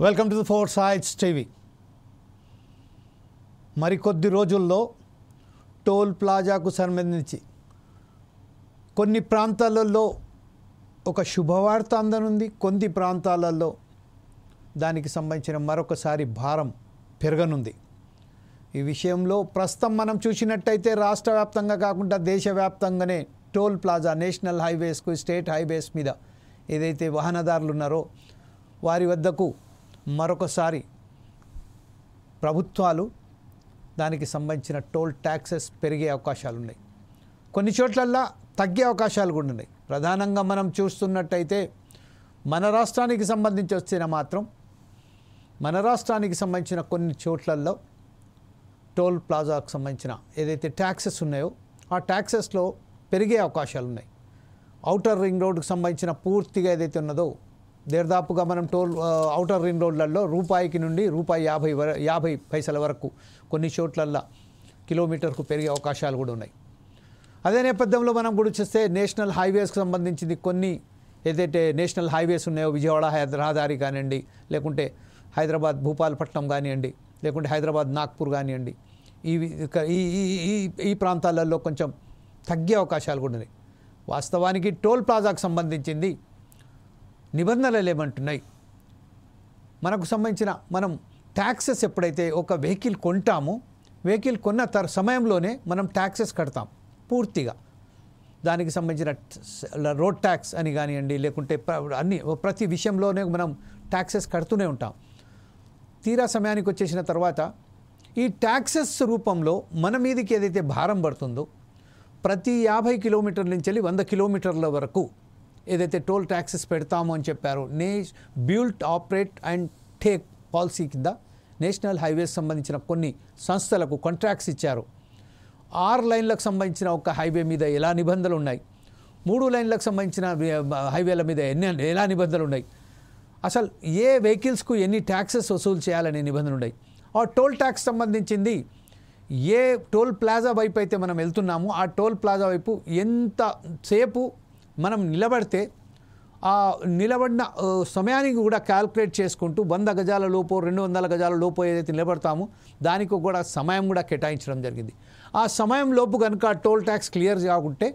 Welcome to the four sides TV. మరికొద్ది రోజుల్లో toll ప్లాజాకు సంబంధించి కొన్ని ప్రాంతాలలో ఒక శుభవార్త అందనుంది. కొన్ని ప్రాంతాలలో దానికి సంబంధించిన మరొకసారి భారం పెరగనుంది. ఈ విషయంలో ప్రస్తుతం మనం చూసినట్టయితే రాష్ట్ర వ్యాప్తంగా కాకుండా దేశవ్యాప్తంగానే టోల్ ప్లాజా నేషనల్ హైవేస్కు స్టేట్ హైవేస్ మీద ఏదైతే వాహనదారులు ఉన్నారో వారి వద్దకు మరొకసారి ప్రభుత్వాలు దానికి సంబంధించిన టోల్ ట్యాక్సెస్ పెరిగే అవకాశాలు ఉన్నాయి. కొన్ని చోట్లల్లో తగ్గే అవకాశాలు కూడా ఉన్నాయి. ప్రధానంగా మనం చూస్తున్నట్టయితే మన రాష్ట్రానికి సంబంధించి వచ్చిన మాత్రం మన రాష్ట్రానికి సంబంధించిన కొన్ని చోట్లల్లో టోల్ ప్లాజాకు సంబంధించిన ఏదైతే ట్యాక్సెస్ ఉన్నాయో ఆ ట్యాక్సెస్లో పెరిగే అవకాశాలు ఉన్నాయి. ఔటర్ రింగ్ రోడ్డుకు సంబంధించిన పూర్తిగా ఏదైతే ఉన్నదో దాదాపుగా మనం టోల్ ఔటర్ రింగ్ రోడ్లలో రూపాయికి నుండి ₹50 వరకు కొన్ని చోట్లల్లో కిలోమీటర్కు పెరిగే అవకాశాలు కూడా ఉన్నాయి. అదే నేపథ్యంలో మనం కూడా చూస్తే నేషనల్ హైవేస్కి సంబంధించింది కొన్ని ఏదైతే నేషనల్ హైవేస్ ఉన్నాయో విజయవాడ రహదారి కానివ్వండి, లేకుంటే హైదరాబాద్ భూపాలపట్నం కానివ్వండి, లేకుంటే హైదరాబాద్ నాగ్పూర్ కానివ్వండి, ఈ ప్రాంతాలలో కొంచెం తగ్గే అవకాశాలు కూడా ఉన్నాయి. వాస్తవానికి టోల్ ప్లాజాకు సంబంధించింది నిబంధనలు ఏమంటున్నాయి, మనకు సంబంధించిన మనం ట్యాక్సెస్ ఎప్పుడైతే ఒక వెహికల్ కొంటామో వెహికల్ కొన్న సమయంలోనే మనం ట్యాక్సెస్ కడతాం పూర్తిగా. దానికి సంబంధించిన రోడ్ ట్యాక్స్ అని కానివ్వండి, లేకుంటే ప్రతి విషయంలోనే మనం ట్యాక్సెస్ కడుతూనే ఉంటాం. తీరా సమయానికి వచ్చేసిన తర్వాత ఈ ట్యాక్సెస్ రూపంలో మన మీదకి ఏదైతే భారం పడుతుందో ప్రతి 50 కిలోమీటర్ల నుంచి వెళ్ళి 100 కిలోమీటర్ల వరకు ఏదైతే టోల్ ట్యాక్సెస్ పెడతామో అని చెప్పారో built operate and take policy కింద నేషనల్ హైవేస్ సంబంధించిన కొన్ని సంస్థలకు కాంట్రాక్ట్స్ ఇచ్చారు. 6 లైన్లకు సంబంధించిన ఒక హైవే మీద ఎలా నిబంధనలు ఉన్నాయి, 3 లైన్లకు సంబంధించిన హైవేల మీద ఎలా నిబంధనలు ఉన్నాయి, అసలు ఏ వెహికల్స్కు ఎన్ని ట్యాక్సెస్ వసూలు చేయాలనే నిబంధనలు ఉన్నాయి. ఆ టోల్ ట్యాక్స్ సంబంధించింది ఏ టోల్ ప్లాజా వైపు అయితే మనం వెళ్తున్నామో ఆ టోల్ ప్లాజా వైపు ఎంతసేపు మనం నిలబడితే ఆ నిలబడిన సమయానికి కూడా క్యాల్కులేట్ చేసుకుంటూ 100 గజాల లోపో 200 గజాల లోపో ఏదైతే నిలబడతామో దానికి కూడా సమయం కూడా కేటాయించడం జరిగింది. ఆ సమయం లోపు కనుక టోల్ ట్యాక్స్ క్లియర్ కాకుంటే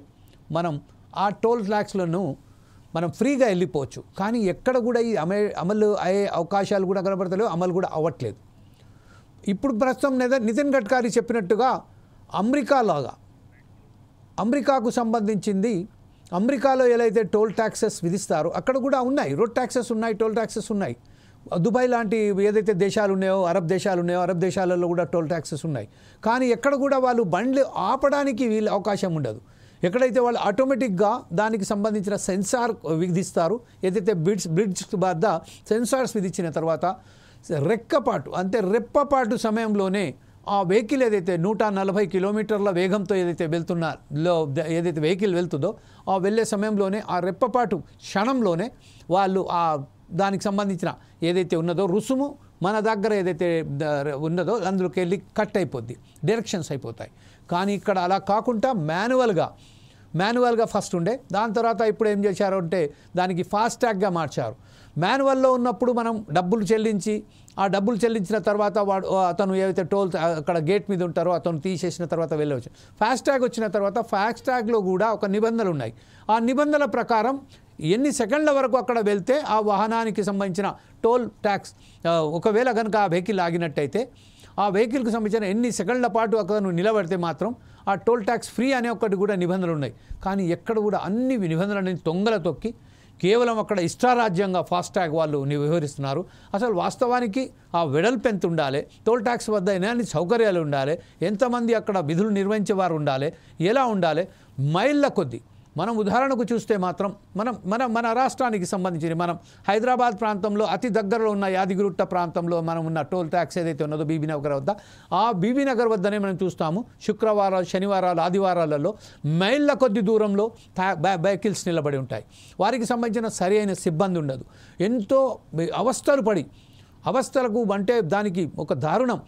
మనం ఆ టోల్ ట్యాక్స్లను మనం ఫ్రీగా వెళ్ళిపోవచ్చు. కానీ ఎక్కడ కూడా ఈ అమలు అయ్యే అవకాశాలు కూడా కనబడతలేవు, అమలు కూడా అవ్వట్లేదు. ఇప్పుడు ప్రస్తుతం నితిన్ గడ్కరీ చెప్పినట్టుగా అమెరికాకు సంబంధించింది అమెరికాలో ఎలా అయితే టోల్ ట్యాక్సెస్ విధిస్తారో అక్కడ కూడా ఉన్నాయి, రోడ్ ట్యాక్సెస్ ఉన్నాయి, టోల్ ట్యాక్సెస్ ఉన్నాయి. దుబాయ్ లాంటి ఏదైతే దేశాలు ఉన్నాయో అరబ్ దేశాలలో కూడా టోల్ ట్యాక్సెస్ ఉన్నాయి. కానీ ఎక్కడ కూడా వాళ్ళు బండ్లు ఆపడానికి వీళ్ళు అవకాశం ఉండదు. ఎక్కడైతే వాళ్ళు ఆటోమేటిక్గా దానికి సంబంధించిన సెన్సార్ విధిస్తారు, బ్రిడ్జ్ వద్ద సెన్సార్స్ విధించిన తర్వాత రెప్పపాటు సమయంలోనే ఆ వెహికల్ ఏదైతే 140 కిలోమీటర్ల వేగంతో ఏదైతే ఏదైతే వెహికల్ వెళ్తుందో ఆ వెళ్ళే సమయంలోనే ఆ రెప్పపాటు క్షణంలోనే వాళ్ళు ఆ దానికి సంబంధించిన ఏదైతే ఉన్నదో రుసుము మన దగ్గర ఏదైతే ఉన్నదో అందులోకి వెళ్ళి కట్ అయిపోద్ది, డైరెక్షన్స్ అయిపోతాయి. కానీ ఇక్కడ అలా కాకుండా మాన్యువల్గా ఫస్ట్ ఉండే, దాని తర్వాత ఇప్పుడు ఏం చేశారు అంటే దానికి ఫాస్ట్ ట్యాగ్గా మార్చారు. మాన్యువల్లో ఉన్నప్పుడు మనం డబ్బులు చెల్లించిన తర్వాత అతను ఏదైతే టోల్ అక్కడ గేట్ మీద ఉంటారో అతను తీసేసిన తర్వాత వెళ్ళవచ్చు. ఫాస్ట్ ట్యాగ్ వచ్చిన తర్వాత ఫాస్ట్ ట్యాగ్లో కూడా ఒక నిబంధనలు ఉన్నాయి. ఆ నిబంధనల ప్రకారం ఎన్ని సెకండ్ల వరకు అక్కడ వెళ్తే ఆ వాహనానికి సంబంధించిన టోల్ ట్యాక్స్ ఒకవేళ కనుక ఆ వెహికల్ ఆగినట్టయితే ఆ వెహికల్కి సంబంధించిన ఎన్ని సెకండ్ల పాటు అక్కడ నిలబడితే మాత్రం ఆ టోల్ ట్యాక్స్ ఫ్రీ అనే ఒకటి కూడా నిబంధనలు ఉన్నాయి. కానీ ఎక్కడ కూడా అన్ని నిబంధనలని తొంగల తొక్కి కేవలం అక్కడ ఇష్టారాజ్యంగా ఫాస్ట్ ట్యాగ్ వాళ్ళు వ్యవహరిస్తున్నారు. అసలు వాస్తవానికి ఆ వెడల్పు ఎంత ఉండాలి, టోల్ ట్యాక్స్ వద్ద ఎన్ని సౌకర్యాలు ఉండాలి, ఎంతమంది అక్కడ విధులు నిర్వహించేవారు ఉండాలి, ఎలా ఉండాలి, మైళ్ళ కొద్దీ. మనం ఉదాహరణకు చూస్తే మాత్రం మన రాష్ట్రానికి సంబంధించి మనం హైదరాబాద్ ప్రాంతంలో అతి దగ్గరలో ఉన్న యాదగిరిగుట్ట ప్రాంతంలో మనం ఉన్న టోల్ ట్యాక్స్ ఏదైతే ఉన్నదో బీబీనగర్ వద్ద, ఆ బీబీనగర్ వద్దనే మనం చూస్తాము శుక్రవారాలు, శనివారాలు, ఆదివారాలలో మైళ్ళ కొద్ది దూరంలో వెహికల్స్ నిలబడి ఉంటాయి. వారికి సంబంధించిన సరి అయిన సిబ్బంది ఉండదు. ఎంతో అవస్థలకు అంటే దానికి ఒక దారుణం,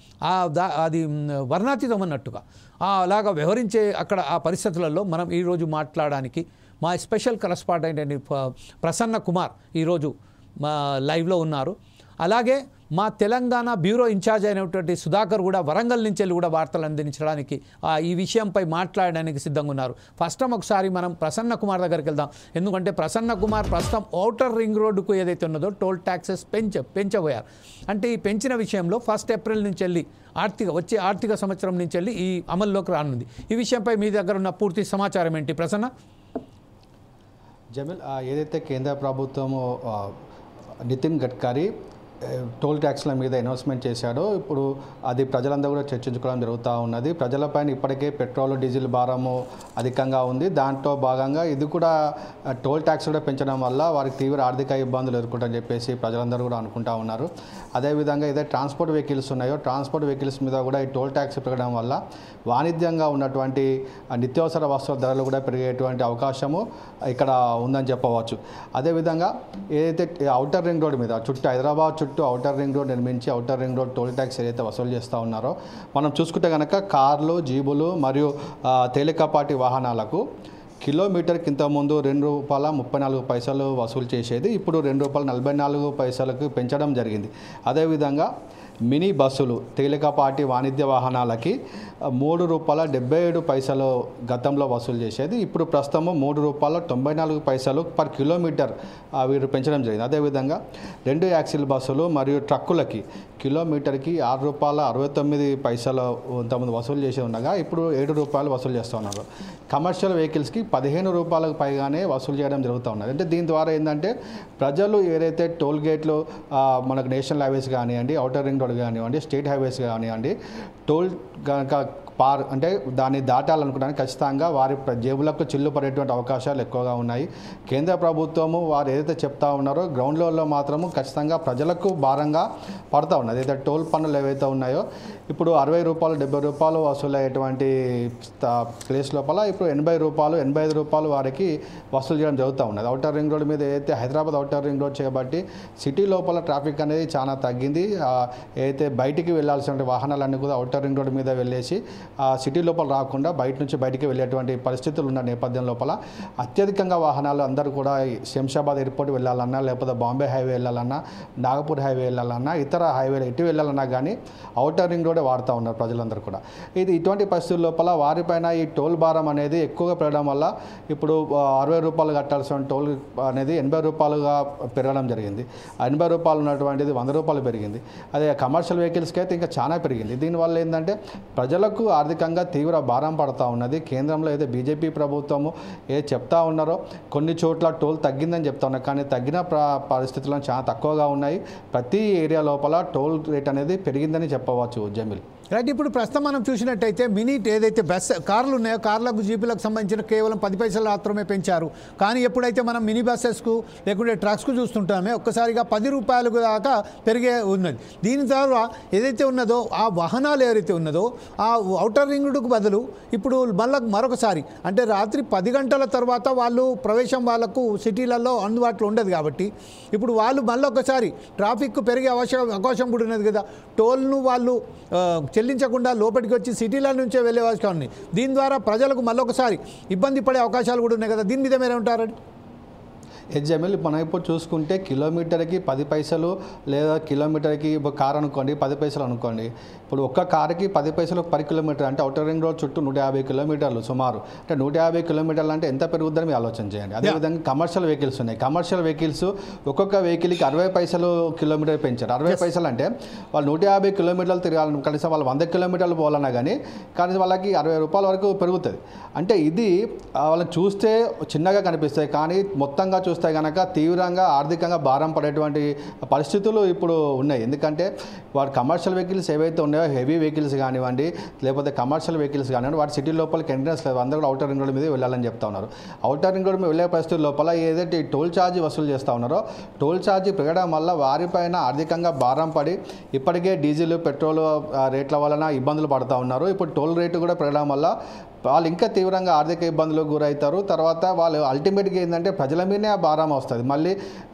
అది వర్ణాతీతం అన్నట్టుగా అలాగా వ్యవహరించే అక్కడ ఆ పరిస్థితులలో మనం ఈరోజు మాట్లాడడానికి మా స్పెషల్ కరస్పాండెంట్ ప్రసన్న కుమార్ ఈరోజు మా లైవ్లో ఉన్నారు. అలాగే మా తెలంగాణ బ్యూరో ఇన్ఛార్జ్ అయినటువంటి సుధాకర్ కూడా వరంగల్ నుంచి వెళ్ళి కూడా వార్తలు అందించడానికి ఈ విషయంపై మాట్లాడడానికి సిద్ధంగా ఉన్నారు. ఫస్ట్ టైం ఒకసారి మనం ప్రసన్న కుమార్ దగ్గరికి వెళ్దాం. ఎందుకంటే ప్రసన్న కుమార్ ప్రస్తుతం ఔటర్ రింగ్ రోడ్డుకు ఏదైతే ఉన్నదో టోల్ ట్యాక్సెస్ పెంచబోయారు. అంటే ఈ పెంచిన విషయంలో 1 ఏప్రిల్ నుంచి వెళ్ళి వచ్చే ఆర్థిక సంవత్సరం నుంచి వెళ్ళి ఈ అమల్లోకి రానుంది. ఈ విషయంపై మీ దగ్గర ఉన్న పూర్తి సమాచారం ఏంటి ప్రసన్న? జమీల్, ఏదైతే కేంద్ర ప్రభుత్వము నితిన్ గడ్కరీ టోల్ ట్యాక్స్ల మీద అనౌన్స్మెంట్ చేశాడో ఇప్పుడు అది ప్రజలందరూ కూడా చర్చించుకోవడం జరుగుతూ ఉన్నది. ప్రజలపైన ఇప్పటికే పెట్రోల్ డీజిల్ భారము అధికంగా ఉంది. దాంట్లో భాగంగా ఇది కూడా టోల్ ట్యాక్స్ కూడా పెంచడం వల్ల వారికి తీవ్ర ఆర్థిక ఇబ్బందులు ఎదుర్కొంటారని చెప్పేసి ప్రజలందరూ కూడా అనుకుంటా ఉన్నారు. అదేవిధంగా ఏదైతే ట్రాన్స్పోర్ట్ వెహికల్స్ ఉన్నాయో ట్రాన్స్పోర్ట్ వెహికల్స్ మీద కూడా ఈ టోల్ ట్యాక్స్ పెరగడం వల్ల వాణిజ్యంగా ఉన్నటువంటి నిత్యావసర వస్తువుల ధరలు కూడా పెరిగేటువంటి అవకాశము ఇక్కడ ఉందని చెప్పవచ్చు. అదేవిధంగా ఏదైతే ఔటర్ రింగ్ రోడ్ మీద హైదరాబాద్ చుట్టూ ఔటర్ రింగ్ రోడ్ నిర్మించి outer ring road toll tax ఏదైతే వసూలు చేస్తూ ఉన్నారో మనం చూసుకుంటే కనుక కార్లు, జీబులు మరియు తేలికపాటి వాహనాలకు కిలోమీటర్కి ఇంతకుముందు ₹2.34 వసూలు చేసేది ఇప్పుడు ₹2.44 పెంచడం జరిగింది. అదేవిధంగా మినీ బస్సులు, తేలికపాటి వాణిజ్య వాహనాలకి ₹3.77 గతంలో వసూలు చేసేది ఇప్పుడు ప్రస్తుతము ₹3.94 పర్ కిలోమీటర్ వీరు పెంచడం జరిగింది. అదేవిధంగా 2 యాక్సిల్ బస్సులు మరియు ట్రక్కులకి కిలోమీటర్కి ₹6.69 ఇంతకుముందు వసూలు చేసి ఉండగా ఇప్పుడు ₹7 వసూలు చేస్తూ ఉన్నారు. కమర్షియల్ వెహికల్స్కి ₹15 పైగానే వసూలు చేయడం జరుగుతూ ఉన్నది. అంటే దీని ద్వారా ఏంటంటే ప్రజలు ఏదైతే టోల్ గేట్లు మనకు నేషనల్ హైవేస్ కానివ్వండి, ఔటర్ రింగ్ రోడ్ కానివ్వండి, స్టేట్ హైవేస్ కానివ్వండి, టోల్ కనుక అంటే దాన్ని దాటాలనుకోవడానికి ఖచ్చితంగా వారి జేబులకు చిల్లు పడేటువంటి అవకాశాలు ఎక్కువగా ఉన్నాయి. కేంద్ర ప్రభుత్వము వారు ఏదైతే చెప్తా ఉన్నారో గ్రౌండ్ లెవెల్లో మాత్రము ఖచ్చితంగా ప్రజలకు భారంగా పడుతూ ఉన్నది. ఏదైతే టోల్ పన్నులు ఏవైతే ఉన్నాయో ఇప్పుడు ₹60, ₹70 వసూలు అయ్యేటువంటి ప్లేస్ లోపల ఇప్పుడు ₹80, ₹85 వారికి వసూలు చేయడం జరుగుతూ ఉన్నది. ఔటర్ రింగ్ రోడ్ మీద ఏదైతే హైదరాబాద్ ఔటర్ రింగ్ రోడ్ చేయబట్టి సిటీ లోపల ట్రాఫిక్ అనేది చాలా తగ్గింది. ఏదైతే బయటికి వెళ్ళాల్సిన వాహనాలన్నీ కూడా ఔటర్ రింగ్ రోడ్ మీద వెళ్ళేసి సిటీ లోపల రాకుండా బయట నుంచి బయటికి వెళ్ళేటువంటి పరిస్థితులు ఉన్న నేపథ్యం లోపల అత్యధికంగా వాహనాలు అందరూ కూడా శంషాబాద్ ఎయిర్పోర్ట్ వెళ్ళాలన్నా, లేకపోతే బాంబే హైవే వెళ్ళాలన్నా, నాగపూర్ హైవే వెళ్ళాలన్నా, ఇతర హైవేలు ఎటు వెళ్ళాలన్నా కానీ ఔటర్ రింగ్ రోడే వాడుతూ ఉన్నారు ప్రజలందరూ కూడా. ఇటువంటి పరిస్థితుల లోపల వారిపైన ఈ టోల్ భారం అనేది ఎక్కువగా పెరగడం వల్ల ఇప్పుడు ₹60 కట్టాల్సిన టోల్ అనేది ₹80గా పెరగడం జరిగింది. ₹80 ఉన్నటువంటిది ₹100 పెరిగింది. అదే కమర్షియల్ వెహికల్స్కి అయితే ఇంకా చాలా పెరిగింది. దీనివల్ల ఏంటంటే ప్రజలకు ఆర్థికంగా తీవ్ర భారం పడుతూ ఉన్నది. కేంద్రంలో ఏదో బీజేపీ ప్రభుత్వము చెప్తా ఉన్నారో కొన్ని చోట్ల టోల్ తగ్గిందని చెప్తా ఉన్నారు, కానీ తగ్గిన పరిస్థితులు చాలా తక్కువగా ఉన్నాయి. ప్రతి ఏరియా లోపల టోల్ రేట్ అనేది పెరిగిందని చెప్పవచ్చు జమీల్. రైట్. ఇప్పుడు ప్రస్తుతం మనం చూసినట్టయితే మినీ ఏదైతే కార్లు ఉన్నాయో కార్లకు, జీపులకు సంబంధించిన కేవలం 10 పైసలు మాత్రమే పెంచారు. కానీ ఎప్పుడైతే మనం మినీ బస్సెస్కు లేకుంటే ట్రక్స్కు చూస్తుంటామో ఒక్కసారిగా ₹10 దాకా పెరిగే ఉన్నది. దీని ద్వారా ఏదైతే ఉన్నదో ఆ వాహనాలు ఏదైతే ఉన్నదో ఆ ఔటర్ రింగ్ రోడ్డుకు బదులు ఇప్పుడు మరొకసారి అంటే రాత్రి 10 గంటల తర్వాత ప్రవేశం వాళ్ళకు సిటీలలో అందుబాటులో ఉండదు కాబట్టి ఇప్పుడు వాళ్ళు మళ్ళొకసారి ట్రాఫిక్ పెరిగే అవకాశం కూడా ఉన్నది కదా. టోల్ను వాళ్ళు చెల్లించకుండా లోపలికి వచ్చి సిటీల నుంచే వెళ్ళే అవకాశం ఉంది. దీని ద్వారా ప్రజలకు మళ్ళొకసారి ఇబ్బంది పడే అవకాశాలు కూడా ఉన్నాయి కదా. దీని మీద మీరు ఏమంటారండి? జమీల్, మనం ఇప్పుడు చూసుకుంటే కిలోమీటర్కి 10 పైసలు లేదా కిలోమీటర్కి కార్ అనుకోండి 10 పైసలు అనుకోండి. ఇప్పుడు ఒక్క కారుకి 10 పైసలు పర్ కిలోమీటర్ అంటే ఔటర్ రింగ్ రోడ్ చుట్టూ 150 కిలోమీటర్లు సుమారు. అంటే 150 కిలోమీటర్లు అంటే ఎంత పెరుగుతుందని మీరు ఆలోచన చేయండి. అదేవిధంగా కమర్షియల్ వెహికల్స్ ఉన్నాయి. కమర్షియల్ వెహికల్స్ ఒక్కొక్క వెహికల్కి 60 పైసలు కిలోమీటర్ పెంచారు. 60 పైసలు అంటే వాళ్ళు 150 కిలోమీటర్లు తిరగాలని కనీసం వాళ్ళు 100 కిలోమీటర్లు పోవాలన్నా కానీ వాళ్ళకి ₹60 వరకు పెరుగుతుంది. అంటే ఇది వాళ్ళని చూస్తే చిన్నగా కనిపిస్తాయి, కానీ మొత్తంగా చూస్తే కనుక తీవ్రంగా ఆర్థికంగా భారం పడేటువంటి పరిస్థితులు ఇప్పుడు ఉన్నాయి. ఎందుకంటే వాడు కమర్షియల్ వెహికల్స్ ఏవైతే ఉన్నాయో హెవీ వెహికల్స్ కానివ్వండి, లేకపోతే కమర్షియల్ వెహికల్స్ కానివ్వండి, వాటి సిటీ లోపలికి ఎంట్రెన్స్ లేదు. అందరూ కూడా ఔటర్ రింగ్ రోడ్ మీద వెళ్ళాలని చెప్తా ఉన్నారు. ఔటర్ రింగ్ రోడ్ మీద వెళ్ళే పరిస్థితుల లోపల ఏదైతే టోల్ ఛార్జీ వసూలు చేస్తూ ఉన్నారో టోల్ ఛార్జీ పెరగడం వల్ల వారిపైన ఆర్థికంగా భారం పడి ఇప్పటికే డీజిల్, పెట్రోల్ రేట్ల వలన ఇబ్బందులు పడుతూ ఉన్నారు. ఇప్పుడు టోల్ రేటు కూడా పెరగడం వల్ల వాళ్ళు ఇంకా తీవ్రంగా ఆర్థిక ఇబ్బందులకు గురవుతారు. తర్వాత వాళ్ళు అల్టిమేట్గా ఏంటంటే ప్రజల మీదనే ఆ భారం వస్తుంది. మళ్ళీ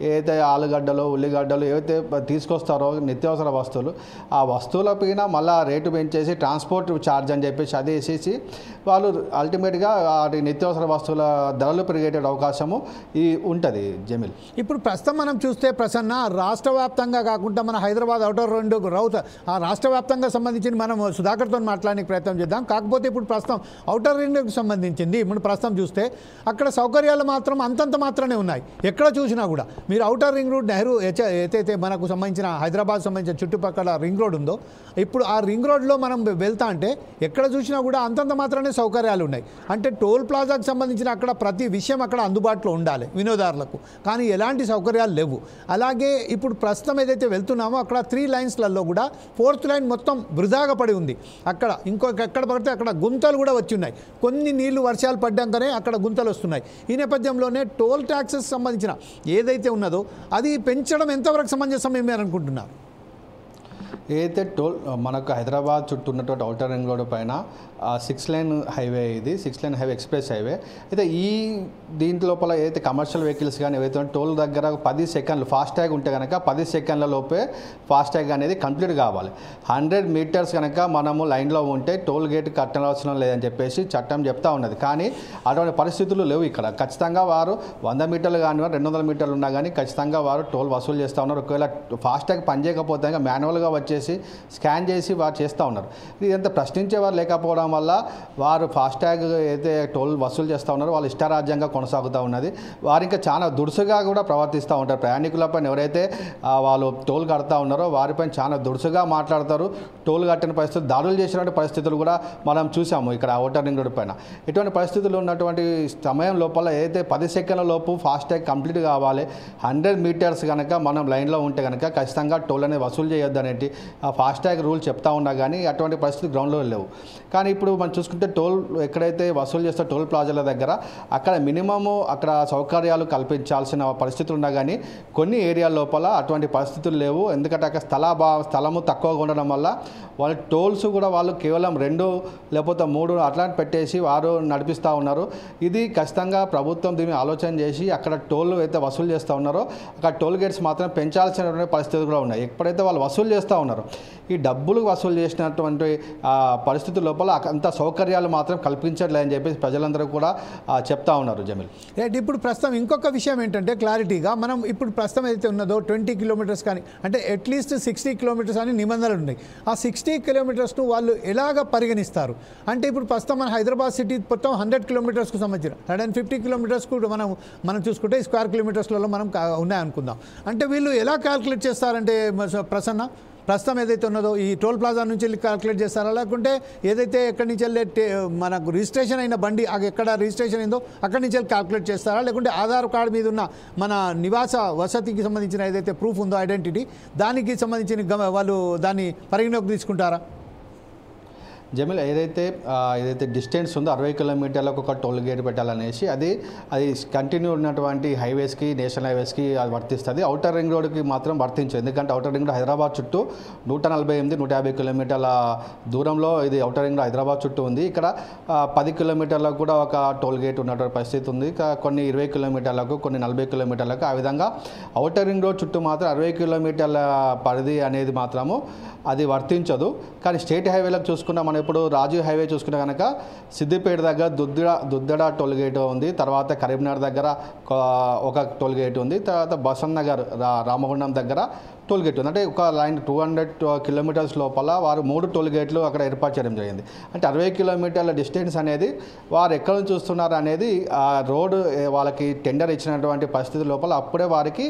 ఏదైతే ఆలుగడ్డలు ఉల్లిగడ్డలు ఏవైతే తీసుకొస్తారో నిత్యావసర వస్తువులు, ఆ వస్తువుల పైన మళ్ళీ రేటు పెంచేసి ట్రాన్స్పోర్ట్ ఛార్జ్ అని చెప్పేసి అది వేసేసి వాళ్ళు అల్టిమేట్గా వాటి నిత్యావసర వస్తువుల ధరలు పెరిగే అవకాశము ఈ ఉంటుంది. జమీల్, ఇప్పుడు ప్రస్తుతం మనం చూస్తే ప్రసన్న రాష్ట్ర వ్యాప్తంగా కాకుండా మన హైదరాబాద్ అవుటర్ రెండు రౌత్ ఆ రాష్ట్ర వ్యాప్తంగా సంబంధించి మనం సుధాకర్తో మాట్లాడడానికి ప్రయత్నం చేద్దాం. కాకపోతే ఇప్పుడు ప్రస్తుతం అవుటర్ రింగ్కి సంబంధించింది ఇప్పుడు ప్రస్తుతం చూస్తే అక్కడ సౌకర్యాలు మాత్రం అంతంత మాత్రమే ఉన్నాయి. ఎక్కడ చూసినా కూడా మీరు అవుటర్ రింగ్ రోడ్ నెహ్రూ ఏదైతే మనకు సంబంధించిన హైదరాబాద్ సంబంధించిన చుట్టుపక్కల రింగ్ రోడ్ ఉందో ఇప్పుడు ఆ రింగ్ రోడ్లో మనం వెళ్తా అంటే ఎక్కడ చూసినా కూడా అంతంత మాత్రమే సౌకర్యాలు ఉన్నాయి. అంటే టోల్ ప్లాజాకు సంబంధించిన అక్కడ ప్రతి విషయం అక్కడ అందుబాటులో ఉండాలి వినోదారులకు, కానీ ఎలాంటి సౌకర్యాలు లేవు. అలాగే ఇప్పుడు ప్రస్తుతం ఏదైతే వెళ్తున్నామో అక్కడ 3 లైన్స్లలో కూడా 4th లైన్ మొత్తం వృధాగా పడి ఉంది. అక్కడ ఎక్కడ పడితే అక్కడ గుంతలు కూడా వచ్చి ఉన్నాయి. కొన్ని నీళ్లు వర్షాలు పడ్డాకనే అక్కడ గుంతలు వస్తున్నాయి. ఈ నేపథ్యంలోనే టోల్ ట్యాక్సెస్ సంబంధించిన ఏదైతే ఉన్నదో అది పెంచడం ఎంతవరకు సమంజసం ఏమి అనుకుంటున్నారు? ఏదైతే టోల్ మనకు హైదరాబాద్ చుట్టూ ఉన్నటువంటి అవుటర్ రింగ్ రోడ్ పైన 6 లైన్ హైవే, ఇది 6 లైన్ హైవే ఎక్స్ప్రెస్ హైవే. అయితే ఈ దీంట్ లోపల ఏదైతే కమర్షియల్ వెహికల్స్ కానీ ఏవైతే టోల్ దగ్గర 10 సెకండ్లు ఫాస్ట్ ట్యాగ్ ఉంటే కనుక 10 సెకండ్ల లోపే ఫాస్ట్ ట్యాగ్ అనేది కంప్లీట్ కావాలి. 100 మీటర్స్ కనుక మనము లైన్లో ఉంటే టోల్ గేట్ కట్టనవసరం లేదని చెప్పేసి చట్టం చెప్తా ఉన్నది. కానీ అటువంటి పరిస్థితులు లేవు ఇక్కడ. ఖచ్చితంగా వారు 100 మీటర్లు కానీ 200 మీటర్లు ఉన్నా కానీ ఖచ్చితంగా వారు టోల్ వసూలు చేస్తూ ఉన్నారు. ఒకవేళ ఫాస్ట్ ట్యాగ్ పనిచేయకపోతే మాన్యువల్గా వచ్చేసి స్కాన్ చేసి వారు చేస్తూ ఉన్నారు. ఇదంతా ప్రశ్నించేవారు లేకపోవడం వల్ల వారు ఫాస్టాగ్ అయితే టోల్ వసూలు చేస్తూ ఉన్నారు, వాళ్ళు ఇష్టారాజ్యంగా కొనసాగుతూ ఉన్నది. వారు ఇంకా చాలా దురుసుగా కూడా ప్రవర్తిస్తూ ఉంటారు. ప్రయాణికులపైన ఎవరైతే వాళ్ళు టోల్ కడతా ఉన్నారో వారిపైన చాలా దురుసుగా మాట్లాడతారు. టోల్ కట్టిన పరిస్థితులు దాడులు చేసినటువంటి పరిస్థితులు కూడా మనం చూసాము ఇక్కడ అవుటర్ రింగ్ రోడ్ పైన. ఇటువంటి పరిస్థితులు ఉన్నటువంటి సమయం లోపల ఏదైతే 10 సెకండ్ల లోపు ఫాస్టాగ్ కంప్లీట్ కావాలి, 100 మీటర్స్ కనుక మనం లైన్లో ఉంటే కనుక ఖచ్చితంగా టోల్ అనేది వసూలు చేయొద్దు అనేటి ఫాస్టాగ్ రూల్ చెప్తా ఉన్నా కానీ అటువంటి పరిస్థితి గ్రౌండ్లో లేవు. కానీ ఇప్పుడు మనం చూసుకుంటే టోల్ ఎక్కడైతే వసూలు చేస్తే టోల్ ప్లాజాల దగ్గర అక్కడ మినిమము అక్కడ సౌకర్యాలు కల్పించాల్సిన పరిస్థితులు ఉన్నా కానీ కొన్ని ఏరియాల లోపల అటువంటి పరిస్థితులు లేవు. ఎందుకంటే అక్కడ స్థలము తక్కువగా ఉండడం వల్ల వాళ్ళ టోల్స్ కూడా వాళ్ళు కేవలం 2 లేకపోతే 3 అట్లాంటి పెట్టేసి వారు నడిపిస్తూ ఉన్నారు. ఇది ఖచ్చితంగా ప్రభుత్వం దీన్ని ఆలోచన చేసి అక్కడ టోల్ అయితే వసూలు చేస్తూ ఉన్నారో అక్కడ టోల్ గేట్స్ మాత్రం పెంచాల్సిన పరిస్థితులు కూడా ఉన్నాయి. ఎప్పుడైతే వాళ్ళు వసూలు చేస్తూ ఉన్నారో ఈ డబ్బులు వసూలు చేసినటువంటి పరిస్థితుల లోపల అంత సౌకర్యాలు మాత్రం కల్పించట్లేదని చెప్పేసి ప్రజలందరూ కూడా చెప్తా ఉన్నారు. జమీల్, రైట్. ఇప్పుడు ప్రస్తుతం ఇంకొక విషయం ఏంటంటే క్లారిటీగా మనం ఇప్పుడు ప్రస్తుతం ఏదైతే ఉన్నదో 20 కిలోమీటర్స్ కానీ అంటే అట్లీస్ట్ 60 కిలోమీటర్స్ అని నిబంధనలు ఉన్నాయి. ఆ 60 కిలోమీటర్స్ను వాళ్ళు ఎలాగ పరిగణిస్తారు అంటే ఇప్పుడు ప్రస్తుతం మన హైదరాబాద్ సిటీ మొత్తం 100 కిలోమీటర్స్కు సంబంధించిన 150 కిలోమీటర్స్కు మనం చూసుకుంటే స్క్వేర్ కిలోమీటర్స్లలో మనం ఉన్నాయనుకుందాం. అంటే వీళ్ళు ఎలా క్యాల్కులేట్ చేస్తారంటే ప్రస్తుతం ఏదైతే ఉన్నదో ఈ టోల్ ప్లాజా నుంచి వెళ్ళి క్యాల్కులేట్ చేస్తారా, లేకుంటే ఏదైతే ఎక్కడి నుంచి వెళ్ళి మనకు రిజిస్ట్రేషన్ అయిన బండి ఎక్కడ రిజిస్ట్రేషన్ అయిందో అక్కడి నుంచి వెళ్ళి క్యాల్కులేట్ చేస్తారా, లేకుంటే ఆధార్ కార్డు మీద ఉన్న మన నివాస వసతికి సంబంధించిన ఏదైతే ప్రూఫ్ ఉందో ఐడెంటిటీ దానికి సంబంధించిన వాళ్ళు దాన్ని పరిగణలోకి తీసుకుంటారా? జమీల్, ఏదైతే డిస్టెన్స్ ఉందో 60 కిలోమీటర్లకు ఒక టోల్ గేట్ పెట్టాలనేసి అది కంటిన్యూ ఉన్నటువంటి హైవేస్కి నేషనల్ హైవేస్కి అది వర్తిస్తుంది. అవుటర్ రింగ్ రోడ్కి మాత్రం వర్తించదు. ఎందుకంటే అవుటర్ రింగ్ రోడ్ హైదరాబాద్ చుట్టూ 148-150 కిలోమీటర్ల దూరంలో ఇది అవుటర్ రింగ్ రోడ్ హైదరాబాద్ చుట్టూ ఉంది. ఇక్కడ 10 కిలోమీటర్లకు కూడా ఒక టోల్ గేట్ ఉన్నటువంటి పరిస్థితి ఉంది. కొన్ని 20 కిలోమీటర్లకు, కొన్ని 40 కిలోమీటర్లకు, ఆ విధంగా అవుటర్ రింగ్ రోడ్ చుట్టూ మాత్రం 60 కిలోమీటర్ల పరిధి అనేది మాత్రము అది వర్తించదు. కానీ స్టేట్ హైవేలకు చూసుకున్నా మనం ఇప్పుడు రాజీవ్ హైవే చూసుకున్నా కనుక సిద్దిపేట దగ్గర దుద్దడ టోల్ గేట్ ఉంది, తర్వాత కరీంనగర్ దగ్గర ఒక టోల్ గేట్ ఉంది, తర్వాత బసంత్ నగర్ రామగుండం దగ్గర టోల్ గేట్ ఉంది. అంటే ఒక లైన్ 200 కిలోమీటర్స్ లోపల వారు 3 టోల్ గేట్లు అక్కడ ఏర్పాటు చేయడం జరిగింది. అంటే 60 కిలోమీటర్ల డిస్టెన్స్ అనేది వారు ఎక్కడ నుంచి చూస్తున్నారు అనేది ఆ రోడ్డు వాళ్ళకి టెండర్ ఇచ్చినటువంటి పరిస్థితి లోపల అప్పుడే వారికి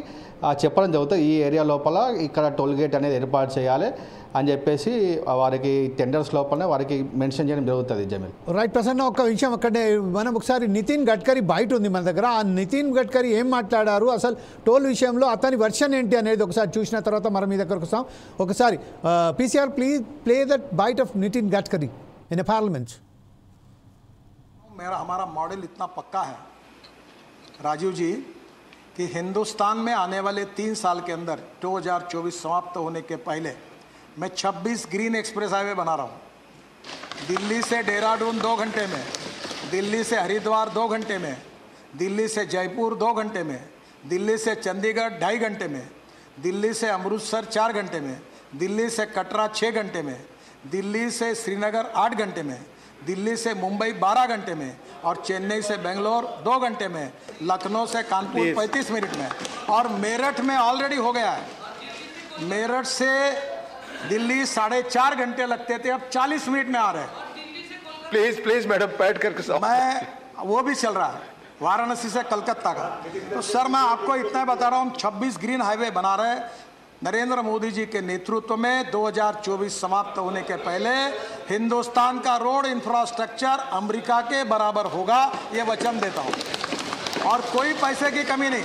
చెప్పడం జరుగుతుంది. ఈ ఏరియా లోపల ఇక్కడ టోల్ గేట్ అనేది ఏర్పాటు చేయాలి అని చెప్పేసి వారికి టెండర్స్ లోపలనే వారికి మెన్షన్ చేయడం జరుగుతుంది. జమీల్, రైట్. ప్రసన్న, ఒక విషయం అక్కడే మనం ఒకసారి నితిన్ గడ్కరీ బయట ఉంది మన దగ్గర. ఆ నితిన్ గడ్కరీ ఏం మాట్లాడారు, అసలు టోల్ విషయంలో అతని వర్షన్ ఏంటి అనేది ఒకసారి చూసిన తర్వాత మనం మీ దగ్గరకు వస్తాం. ఒకసారి PCR please play that bite of Nitin Gadkari in a parliament. हमारा मॉडल इतना पक्का है राजीव जी कि हिंदुस्तान में आने वाले 3 साल के अंदर 2024 समाप्त होने के पहले मैं 26 ग्रीन एक्सप्रेस हाईवे बना रहा हूँ. दिल्ली से देहरादून 2 घंटे में, दिल्ली से हरिद्वार 2 घंटे में, दिल्ली से जयपुर 2 घंटे में, दिल्ली से चंडीगढ़ 2.5 घंटे में, दिल्ली से अमृतसर 4 घंटे में, दिल्ली से कटरा 6 घंटे में, दिल्ली से श्रीनगर 8 घंटे में, दिल्ली से मुंबई 12 घंटे में, और चेन्नई से बेंगलोर 2 घंटे में, लखनऊ से कानपुर 35 मिनट में, और मेरठ में ऑलरेडी हो गया है। मेरठ से दिल्ली 4.5 घंटे लगते थे, अब 40 मिनट में आ रहे हैं। प्लीज मैडम बैठ करके मैं वो भी चल रहा है वाराणसी से कलकत्ता का। तो सर मैं आपको इतना बता रहा हूँ, 26 ग्रीन हाईवे बना रहे नरेंद्र मोदी जी के नेतृत्व में। 2024 समाप्त होने के पहले हिंदुस्तान का रोड इंफ्रास्ट्रक्चर अमेरिका के बराबर होगा, ये वचन देता हूँ, और कोई पैसे की कमी नहीं।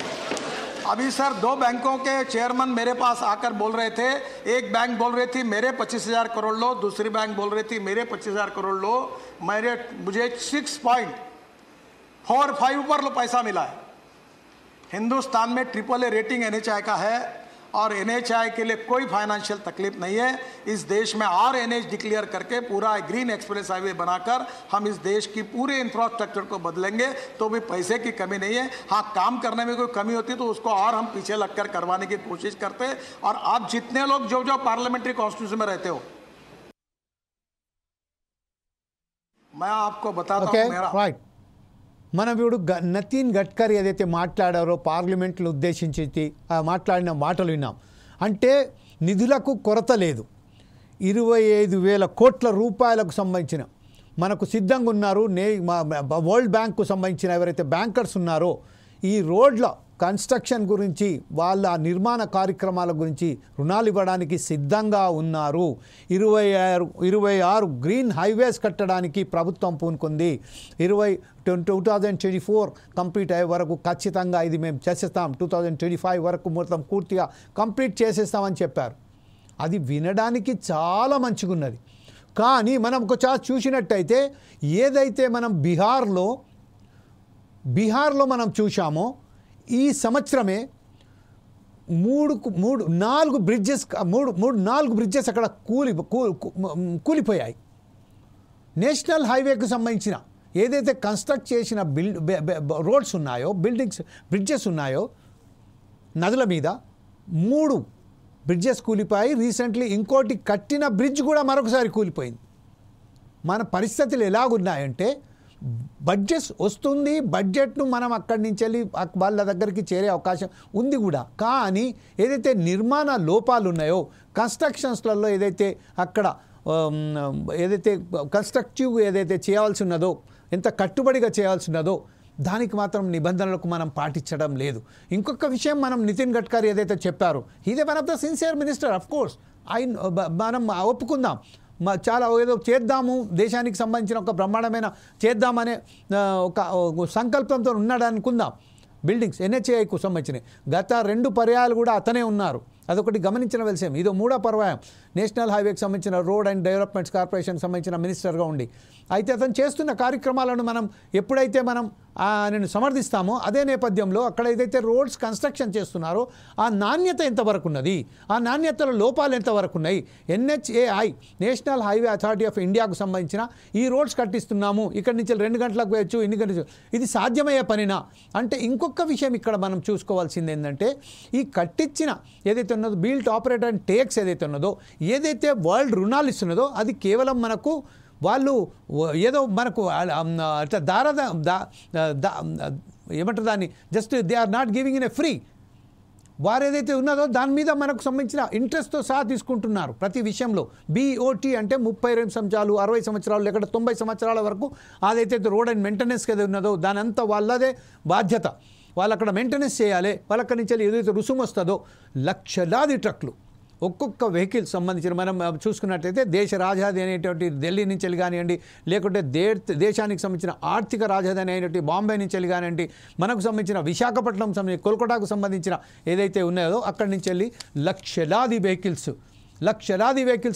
अभी सर 2 बैंकों के चेयरमैन मेरे पास आकर बोल रहे थे, एक बैंक बोल रही थी मेरे 25,000 करोड़ लो, दूसरी बैंक बोल रही थी मेरे 25,000 करोड़ लो। मुझे 6.45 पर पैसा मिला है। हिंदुस्तान में AAA रेटिंग NHAI का है, और NHAI के लिए कोई फाइनेंशियल तकलीफ नहीं है। इस देश में RNH डिक्लेयर करके पूरा ग्रीन एक्सप्रेस हाईवे बनाकर हम इस देश की पूरे इंफ्रास्ट्रक्चर को बदलेंगे, तो भी पैसे की कमी नहीं है। हाँ, काम करने में कोई कमी होती है तो उसको और हम पीछे लगकर करवाने की कोशिश करते हैं। और आप जितने लोग जो जो पार्लियामेंट्री कॉन्स्टिट्यूशन में रहते हो, मैं आपको बताता हूँ मेरा రైట్ మనం ఇప్పుడు నితిన్ గడ్కరీ ఏదైతే మాట్లాడారో పార్లమెంట్లో ఉద్దేశించి మాట్లాడిన మాటలు విన్నాం. అంటే నిధులకు కొరత లేదు. 25,000 కోట్ల రూపాయలకు సంబంధించిన మనకు సిద్ధంగా ఉన్నారు. వరల్డ్ బ్యాంకు సంబంధించిన ఎవరైతే బ్యాంకర్స్ ఉన్నారో ఈ రోడ్ల కన్స్ట్రక్షన్ గురించి, వాళ్ళ నిర్మాణ కార్యక్రమాల గురించి రుణాలు ఇవ్వడానికి సిద్ధంగా ఉన్నారు. 26 గ్రీన్ హైవేస్ కట్టడానికి ప్రభుత్వం పూనుకుంది. 2024 కంప్లీట్ అయ్యే వరకు ఖచ్చితంగా ఇది మేము చేసేస్తాం, 2025 వరకు మొత్తం పూర్తిగా కంప్లీట్ చేసేస్తామని చెప్పారు. అది వినడానికి చాలా మంచిగా ఉన్నది. కానీ మనం ఒకసారి చూసినట్టయితే ఏదైతే మనం బీహార్లో మనం చూసామో ఈ సంవత్సరమే 4 బ్రిడ్జెస్ అక్కడ కూలిపోయాయి. నేషనల్ హైవేకు సంబంధించిన ఏదైతే కన్స్ట్రక్ట్ చేసిన రోడ్స్ ఉన్నాయో, బ్రిడ్జెస్ ఉన్నాయో నదుల మీద 3 బ్రిడ్జెస్ కూలిపోయాయి. రీసెంట్లీ ఇంకోటి కట్టిన బ్రిడ్జ్ కూడా మరొకసారి కూలిపోయింది. మన పరిస్థితులు ఎలాగున్నాయంటే బడ్జెట్ వస్తుంది, బడ్జెట్ను మనం అక్కడి నుంచి వెళ్ళి వాళ్ళ దగ్గరికి చేరే అవకాశం ఉంది కూడా. కానీ ఏదైతే నిర్మాణ లోపాలు ఉన్నాయో కన్స్ట్రక్షన్స్లలో ఏదైతే అక్కడ ఏదైతే కన్స్ట్రక్టివ్ ఏదైతే చేయాల్సి ఉన్నదో, ఎంత కట్టుబడిగా చేయాల్సి ఉన్నదో దానికి మాత్రం నిబంధనలకు మనం పాటించడం లేదు. ఇంకొక విషయం మనం నితిన్ గడ్కరీ ఏదైతే చెప్పారో, ఇదే one of the sincere minister. Of course మనం ఒప్పుకుందాం, చాలా ఏదో చేద్దాము, దేశానికి సంబంధించిన ఒక బ్రహ్మాండమైన చేద్దామనే ఒక సంకల్పంతో ఉన్నాడు అనుకుందాం. బిల్డింగ్స్ NHAIకు సంబంధించినవి గత 2 పర్యాయాలు కూడా అతనే ఉన్నారు. అదొకటి గమనించిన విషయం. ఇదో 3వ పర్యాయం నేషనల్ హైవేకి సంబంధించిన రోడ్ అండ్ డెవలప్మెంట్స్ కార్పొరేషన్కి సంబంధించిన మినిస్టర్గా ఉండి. అయితే అతను చేస్తున్న కార్యక్రమాలను మనం ఎప్పుడైతే మనం ఆయనను సమర్థిస్తామో అదే నేపథ్యంలో అక్కడ ఏదైతే రోడ్స్ కన్స్ట్రక్షన్ చేస్తున్నారో ఆ నాణ్యత ఎంతవరకు ఉన్నది, ఆ నాణ్యతలో లోపాలు ఎంతవరకు ఉన్నాయి. NHAI national highway authority of ఇండియాకు సంబంధించిన ఈ రోడ్స్ కట్టిస్తున్నాము, ఇక్కడి నుంచి 2 గంటలకు వేయచ్చు, ఇన్ని గంటలు, ఇది సాధ్యమయ్యే పనినా అంటే. ఇంకొక విషయం ఇక్కడ మనం చూసుకోవాల్సింది ఏంటంటే ఈ కట్టించిన ఏదైతే ఉన్నదో బిల్ట్ ఆపరేట్ అండ్ టేక్స్ ఏదైతే ఉన్నదో, ఏదైతే వరల్డ్ రుణాలు ఇస్తున్నదో అది కేవలం మనకు వాళ్ళు ఏదో మనకు అట్లా ఏమంటారు దాన్ని, just they are not giving in a free. వారు ఏదైతే ఉన్నదో దాని మీద మనకు సంబంధించిన ఇంట్రెస్ట్తో సహా తీసుకుంటున్నారు ప్రతి విషయంలో. BOT అంటే 32 సంవత్సరాలు, 60 సంవత్సరాలు, లేకపోతే 90 సంవత్సరాల వరకు అదైతే రోడ్ అండ్ మెయింటెనెన్స్ ఏదైతే ఉన్నదో దాని అంతా వాళ్ళదే బాధ్యత. వాళ్ళు అక్కడ మెయింటెనెన్స్ చేయాలి. వాళ్ళక్కడి నుంచి ఏదైతే రుసుము వస్తుందో లక్షలాది ట్రక్లు ఒక్కొక్క వెహికల్ సంబంధించిన మనం చూసుకున్నట్లయితే దేశ రాజధాని అనేటువంటి ఢిల్లీ నుంచి వెళ్ళి కానివ్వండి, లేకుంటే దేశానికి సంబంధించిన ఆర్థిక రాజధాని అయినటువంటి బాంబే నుంచి వెళ్ళి కానివ్వండి, మనకు సంబంధించిన విశాఖపట్నం సంబంధించిన కోల్కతాకు సంబంధించిన ఏదైతే ఉన్నాయో అక్కడి నుంచి వెళ్ళి లక్షలాది వెహికల్స్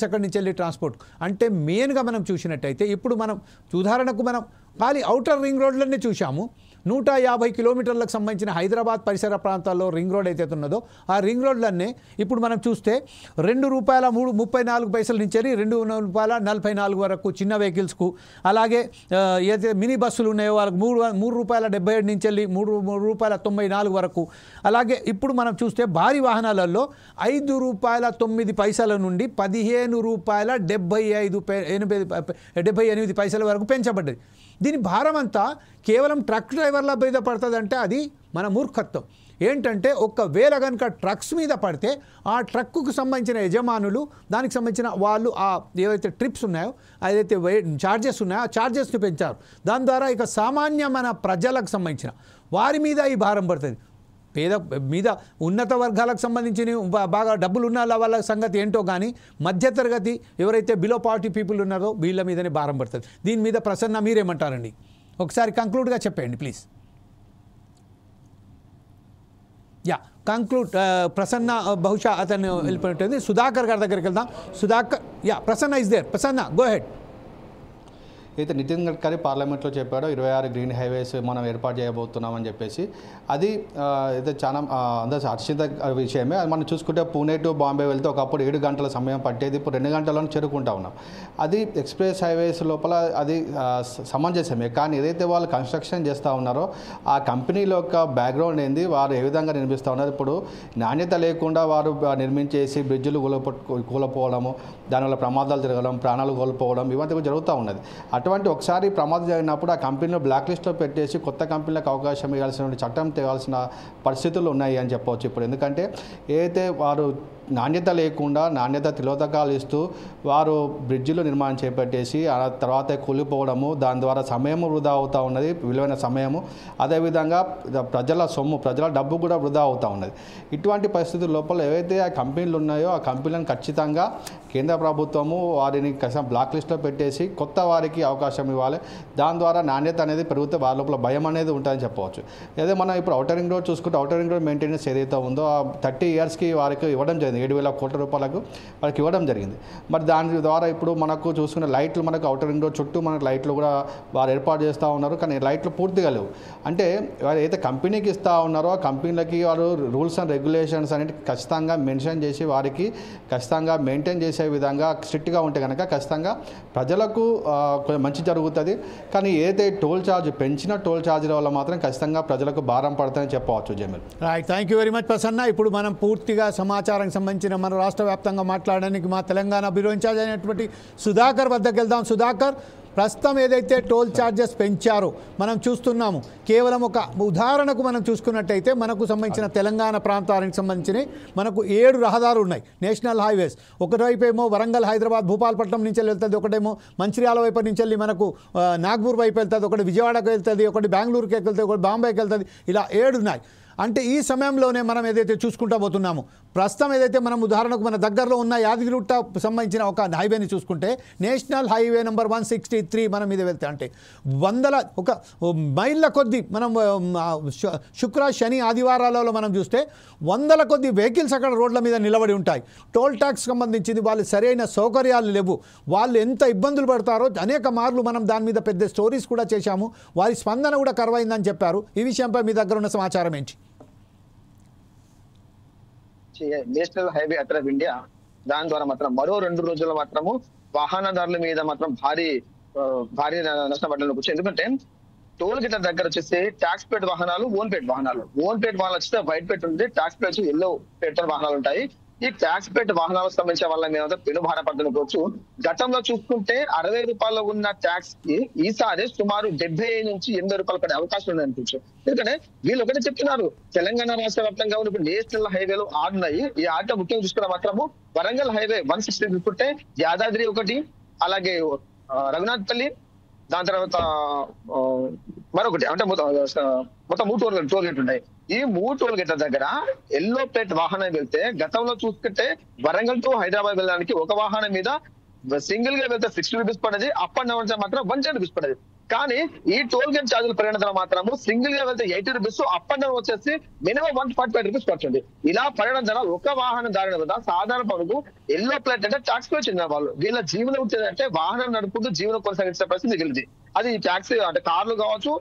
అక్కడి నుంచి వెళ్ళి ట్రాన్స్పోర్ట్. అంటే మెయిన్గా మనం చూసినట్టయితే ఇప్పుడు మనం ఉదాహరణకు మనం ఖాళీ ఔటర్ రింగ్ రోడ్లన్నీ చూసాము. 150 కిలోమీటర్లకు సంబంధించిన హైదరాబాద్ పరిసర ప్రాంతాల్లో రింగ్ రోడ్ అయితే ఉన్నదో ఆ రింగ్ రోడ్లన్నీ ఇప్పుడు మనం చూస్తే ₹2.34 నుంచి ₹2.44 వరకు చిన్న వెహికల్స్కు, అలాగే ఏదైతే మినీ బస్సులు ఉన్నాయో వాళ్ళకి ₹3.77 నుంచి వెళ్ళి ₹3.94 వరకు, అలాగే ఇప్పుడు మనం చూస్తే భారీ వాహనాలలో ₹5.09 నుండి ₹15.78 వరకు పెంచబడ్డది. దీని భారం అంతా కేవలం ట్రక్ డ్రైవర్ల మీద పడుతుందంటే అది మన మూర్ఖత్వం. ఏంటంటే ఒకవేళ కనుక ట్రక్స్ మీద పడితే ఆ ట్రక్కుకు సంబంధించిన యజమానులు, దానికి సంబంధించిన వాళ్ళు ఆ ఏవైతే ట్రిప్స్ ఉన్నాయో, ఏదైతే ఛార్జెస్ ఉన్నాయో ఆ ఛార్జెస్ని పెంచారు. దాని ద్వారా ఇక సామాన్యమైన ప్రజలకు సంబంధించిన వారి మీద ఈ భారం పడుతుంది. పేద మీద ఉన్నత వర్గాలకు సంబంధించిన బాగా డబ్బులు ఉన్న వాళ్ళ సంగతి ఏంటో కానీ మధ్యతరగతి ఎవరైతే బిలో పావర్టీ పీపుల్ ఉన్నారో వీళ్ళ మీదనే భారం పడుతుంది. దీని మీద ప్రసన్న మీరేమంటారండి? ఒకసారి కంక్లూడ్గా చెప్పండి ప్లీజ్. Yeah conclude. ప్రసన్న బహుశా అతను వెళ్ళిపోయింటుంది. సుధాకర్ గారి దగ్గరికి వెళ్దాం. Sudhakar, yeah Prasanna is there. Prasanna go ahead. అయితే నితిన్ గడ్కరీ పార్లమెంట్లో చెప్పాడో 26 గ్రీన్ హైవేస్ మనం ఏర్పాటు చేయబోతున్నామని చెప్పేసి, అది అయితే చాలా అందరూ హర్షిత విషయమే. మనం చూసుకుంటే పూణే టు బాంబే వెళ్తే ఒకప్పుడు 7 గంటల సమయం పట్టేది, ఇప్పుడు 2 గంటలను చేరుకుంటా ఉన్నాం. అది ఎక్స్ప్రెస్ హైవేస్ లోపల అది సమంజసమే. కానీ ఏదైతే వాళ్ళు కన్స్ట్రక్షన్ చేస్తూ ఉన్నారో ఆ కంపెనీలో యొక్క బ్యాక్గ్రౌండ్ ఏంది, వారు ఏ విధంగా నిర్మిస్తూ ఉన్నారు, ఇప్పుడు నాణ్యత లేకుండా వారు నిర్మించేసి బ్రిడ్జిలు కూలపోవడము, దానివల్ల ప్రమాదాలు జరగడం, ప్రాణాలు కోల్పోవడం ఇవంతా జరుగుతూ ఉన్నది. అటువంటి ఒకసారి ప్రమాదం జరిగినప్పుడు ఆ కంపెనీలో బ్లాక్ లిస్ట్లో పెట్టేసి కొత్త కంపెనీలకు అవకాశం ఇవ్వాల్సిన చట్టం తేవాల్సిన పరిస్థితులు ఉన్నాయి అని చెప్పవచ్చు ఇప్పుడు. ఎందుకంటే ఏదైతే వారు నాణ్యత లేకుండా నాణ్యత తిలోదకాలు ఇస్తూ వారు బ్రిడ్జిలు నిర్మాణం చేపట్టేసి ఆ తర్వాత కూలిపోవడము, దాని ద్వారా సమయము వృధా అవుతూ ఉన్నది, విలువైన సమయము. అదేవిధంగా ప్రజల సొమ్ము, ప్రజల డబ్బు కూడా వృధా అవుతూ ఉన్నది. ఇటువంటి పరిస్థితుల లోపల ఏవైతే ఆ కంపెనీలు ఉన్నాయో ఆ కంపెనీలను ఖచ్చితంగా కేంద్ర ప్రభుత్వము వారిని బ్లాక్ లిస్ట్లో పెట్టేసి కొత్త వారికి అవకాశం ఇవ్వాలి. దాని ద్వారా నాణ్యత అనేది పెరిగితే వారి లోపల భయం అనేది ఉంటుందని చెప్పవచ్చు. అదే మనం ఇప్పుడు ఔటర్ రింగ్ రోడ్ చూసుకుంటే ఔటర్ రింగ్ రోడ్ మెయింటెనెన్స్ ఏదైతే ఉందో ఆ 30 ఇయర్స్కి వారికి ఇవ్వడం జరిగింది. 7,000 కోట్ల రూపాయలకు వాళ్ళకి ఇవ్వడం జరిగింది. మరి దాని ద్వారా ఇప్పుడు మనకు చూసుకున్న లైట్లు, మనకు ఔటర్ రింగ్ రోడ్ చుట్టూ మనకు లైట్లు కూడా వారు ఏర్పాటు చేస్తూ ఉన్నారు. కానీ లైట్లు పూర్తిగా లేవు. అంటే వారు ఏదైతే కంపెనీకి ఇస్తూ ఉన్నారో ఆ కంపెనీలకి వారు రూల్స్ అండ్ రెగ్యులేషన్స్ అనేది ఖచ్చితంగా మెన్షన్ చేసి వారికి ఖచ్చితంగా మెయింటైన్ చేసే విధంగా స్ట్రిక్ట్గా ఉంటే కనుక ఖచ్చితంగా ప్రజలకు కొంచెం మంచి జరుగుతుంది. కానీ ఏదైతే టోల్ ఛార్జ్ పెంచిన టోల్ ఛార్జీల వల్ల మాత్రం ఖచ్చితంగా ప్రజలకు భారం పడుతుందని చెప్పవచ్చు. Jameel right, thank you very much Prasanna. ఇప్పుడు మనం పూర్తిగా సమాచారానికి సంబంధించిన మన రాష్ట్ర వ్యాప్తంగా మాట్లాడడానికి మా తెలంగాణ బ్యూరో ఇన్ఛార్జ్ అయినటువంటి సుధాకర్ వద్దకు వెళ్దాం. సుధాకర్, ప్రస్తుతం ఏదైతే టోల్ ఛార్జెస్ పెంచారో మనం చూస్తున్నాము. కేవలం ఒక ఉదాహరణకు మనం చూసుకున్నట్టయితే మనకు సంబంధించిన తెలంగాణ ప్రాంతానికి సంబంధించిన మనకు 7 రహదారులు ఉన్నాయి, నేషనల్ హైవేస్. ఒకవైపు ఏమో వరంగల్, హైదరాబాద్, భూపాలపట్నం నుంచి వెళ్తుంది, ఒకటేమో మంచిర్యాల వైపు నుంచి వెళ్ళి మనకు నాగ్పూర్ వైపు వెళ్తుంది, ఒకటి విజయవాడకు వెళ్తుంది, ఒకటి బెంగళూరుకి వెళ్తుంది, ఒకటి బాంబేకి వెళ్తుంది. ఇలా 7 ఉన్నాయి. అంటే ఈ సమయంలోనే మనం ఏదైతే చూసుకుంటా పోతున్నామో, ప్రస్తుతం ఏదైతే మనం ఉదాహరణకు మన దగ్గరలో ఉన్న యాదగిరిగుట్ట సంబంధించిన ఒక హైవేని చూసుకుంటే నేషనల్ హైవే నెంబర్ 163 మనం మీద వెళ్తే అంటే ఒక మైళ్ళ కొద్దీ మనం శుక్ర, శని, ఆదివారాలలో మనం చూస్తే 100ల కొద్దీ వెహికల్స్ అక్కడ రోడ్ల మీద నిలబడి ఉంటాయి. టోల్ ట్యాక్స్ సంబంధించింది వాళ్ళు సరైన సౌకర్యాలు లేవు, వాళ్ళు ఎంత ఇబ్బందులు పడతారో అనేక మార్లు మనం దాని మీద పెద్ద స్టోరీస్ కూడా చేశాము. వారి స్పందన కూడా కరువైందని చెప్పారు. ఈ విషయంపై మీ దగ్గర ఉన్న సమాచారం ఏంటి? National highway authority of India దాని ద్వారా మాత్రం మరో 2 రోజుల్లో మాత్రము వాహనదారుల మీద మాత్రం భారీ నష్టం పడాలని. ఎందుకంటే టోల్ గేట్ల దగ్గర వచ్చేసి ట్యాక్స్ పేడ్ వాహనాలు, ఓన్ పేడ్ వాహనాలు వచ్చేస్తే వైట్ పేడ్ ఉంటుంది, ట్యాక్స్ పేడ్ ఎల్లో పేడ్ వాహనాలు ఉంటాయి. ఈ ట్యాక్స్ పేడ్ వాహనాలకు సంబంధించిన వాళ్ళ మీద పెను భారం పడుతున్నవచ్చు. గతంలో చూసుకుంటే ₹60 ఉన్న ట్యాక్స్ కి ఈసారి సుమారు ₹70 నుంచి ₹80 పడే అవకాశం ఉంది అనిపించు. ఎందుకంటే వీళ్ళు ఒకటే చెప్తున్నారు, తెలంగాణ రాష్ట్ర వ్యాప్తంగా ఉన్న ఇప్పుడు నేషనల్ హైవేలు 6 ఉన్నాయి. ఈ 6 ముఖ్యంగా చూసుకున్న మాత్రము వరంగల్ హైవే 160 చూసుకుంటే, యాదాద్రి ఒకటి, అలాగే రఘునాథ్పల్లి, దాని తర్వాత మరొకటి, అంటే మొత్తం 3 టోల్ గేట్లు ఉన్నాయి. ఈ 3 టోల్ గేట్ల దగ్గర ఎల్లో ప్లేట్ వాహనం వెళ్తే గతంలో చూసుకుంటే వరంగల్ టు హైదరాబాద్ వెళ్ళడానికి ఒక వాహనం మీద సింగిల్ గా వెళ్తే ₹60 పడేది, అప్ అండ్ డౌన్ మాత్రం ₹110 పడేది. కానీ ఈ టోల్ గేట్ ఛార్జీలు పెరిగిన మాత్రము సింగిల్ గా వెళ్తే ₹80, అప్ అండ్ డౌన్ వచ్చేసి మినిమం ₹145 పడుతుంది. ఇలా పడడం ద్వారా ఒక వాహనం దారిన వద్ద సాధారణ పనులు ఎల్లో ప్లేట్ అంటే ట్యాక్స్ పే చెందిన వాళ్ళు వీళ్ళ జీవనం వచ్చేదంటే వాహనం నడుపుకుంటూ జీవనం కొనసాగించే పరిస్థితి మిగిలింది. అది ట్యాక్సీ అంటే కార్లు కావచ్చు,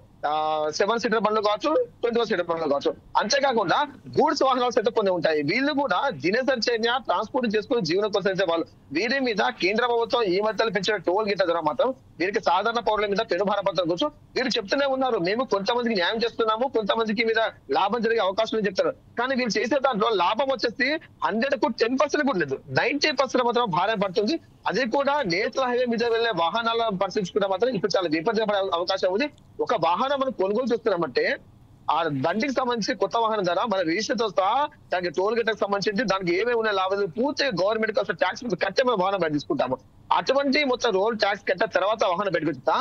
7 సీటర్ బండ్లు కావచ్చు, 21 సీటర్ బండ్లు కావచ్చు. అంతేకాకుండా గూడ్స్ వాహనాలు సైతం కొన్ని ఉంటాయి. వీళ్ళు కూడా దినచర్య ట్రాన్స్పోర్ట్ చేసుకుని జీవనం కొనసాగించే వాళ్ళు. వీరి మీద కేంద్ర ప్రభుత్వం ఈ మధ్యలో పెంచిన టోల్ గీత ద్వారా మాత్రం వీరికి సాధారణ పౌరుల మీద పెనుభారం పడతారు కూర్చో. వీరు చెప్తూనే ఉన్నారు, మేము కొంతమందికి న్యాయం చేస్తున్నాము, కొంతమందికి మీద లాభం జరిగే అవకాశం అని చెప్తారు. కానీ వీళ్ళు చేసే దాంట్లో లాభం వచ్చేసి 100కు 10% కూడా లేదు, 90% మాత్రం భారం పడుతుంది. అది కూడా నేషనల్ హైవే మీద వెళ్లే వాహనాలను పరిశీలించుకుంటే మాత్రం ఇప్పుడు చాలా విపత్తుగా పడే అవకాశం ఉంది. ఒక వాహనం మనం కొనుగోలు చేస్తున్నామంటే ఆ బండికి సంబంధించి కొత్త వాహనం ధర మన రిజిస్టర్తో సహా దానికి టోల్ గేట్ సంబంధించి దానికి ఏమేమి ఉన్న లాభాలు పూర్తిగా గవర్నమెంట్ కి అసలు ట్యాక్స్ కట్టే మనం వాహనం బయట తీసుకుంటాము. అటువంటి మొత్తం రోడ్ ట్యాక్స్ కట్టిన తర్వాత వాహనం బయటకు వచ్చా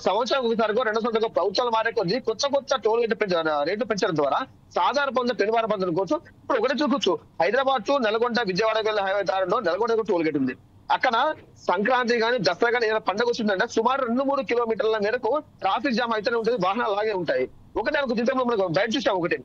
సంవత్సరం ఒకసారికో 2 సంవత్సరాలు ప్రభుత్వాలు మారే కొద్ది కొత్త టోల్ గేట్ రేట్లు పెంచడం ద్వారా సాధారణ పొందిన పెనుభారం పొందనుకోవచ్చు. ఇప్పుడు ఒకటే చూసుకోవచ్చు, హైదరాబాద్ టు నల్గొండ విజయవాడ వెళ్ళే హైవే దారిలో నల్గొండ టోల్ గేట్ ఉంది. అక్కడ సంక్రాంతి కానీ దసరా కానీ ఏదైనా పండుగ వచ్చిందంటే సుమారు 2-3 కిలోమీటర్ల మేరకు ట్రాఫిక్ జామ్ అయితేనే ఉంటుంది, వాహనాలు అలాగే ఉంటాయి. ఒకటే ఒక చిత్రంలో మనకు బయట చూసాం, ఒకటి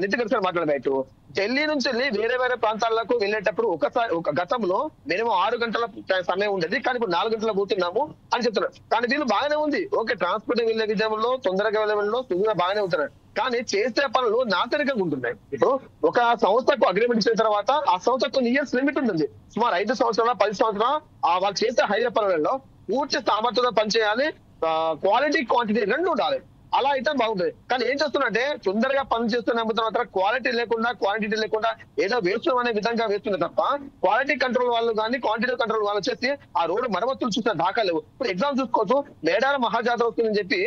నితిన్ గడ్కరీ మాట్లాడే బయట ఢిల్లీ నుంచి వెళ్ళి వేరే ప్రాంతాలకు వెళ్ళేటప్పుడు ఒక గతంలో మినిమం 6 గంటల సమయం ఉండేది, కానీ ఇప్పుడు 4 గంటలు పోతున్నాము అని చెప్తున్నారు. కానీ వీళ్ళు బాగానే ఉంది, ఓకే ట్రాన్స్పోర్ట్ వెళ్ళే విధానంలో తొందరగా వెళ్ళే సులువుగా బాగానే ఉంటున్నారు. కానీ చేసే పనులు నాగరికంగా ఉంటున్నాయి. ఇప్పుడు ఒక సంస్థకు అగ్రిమెంట్ ఇచ్చిన తర్వాత ఆ సంస్థకు కొన్ని ఇయర్స్ లిమిట్ ఉంటుంది, సుమారు 5 సంవత్సరాల 10 సంవత్సరాలు వాళ్ళు చేసే హైవే పనులలో పూర్తి సామర్థ్యంతో పనిచేయాలి, క్వాలిటీ క్వాంటిటీ 2 ఉండాలి. అలా అయితే బాగుంటుంది. కానీ ఏం చేస్తున్నట్టే తొందరగా పనులు చేస్తున్న మాత్రం క్వాలిటీ లేకుండా క్వాంటిటీ లేకుండా ఏదో వేస్తున్నాం అనే విధంగా వేస్తుంది తప్ప క్వాలిటీ కంట్రోల్ వాళ్ళు కానీ క్వాంటిటీ కంట్రోల్ వాళ్ళు వచ్చేసి ఆ రోడ్డు మరమ్మతులు చూసిన దాఖలేవు. ఇప్పుడు ఎగ్జామ్ చూసుకోవచ్చు, మేడారం మహాజాతర వస్తుందని చెప్పి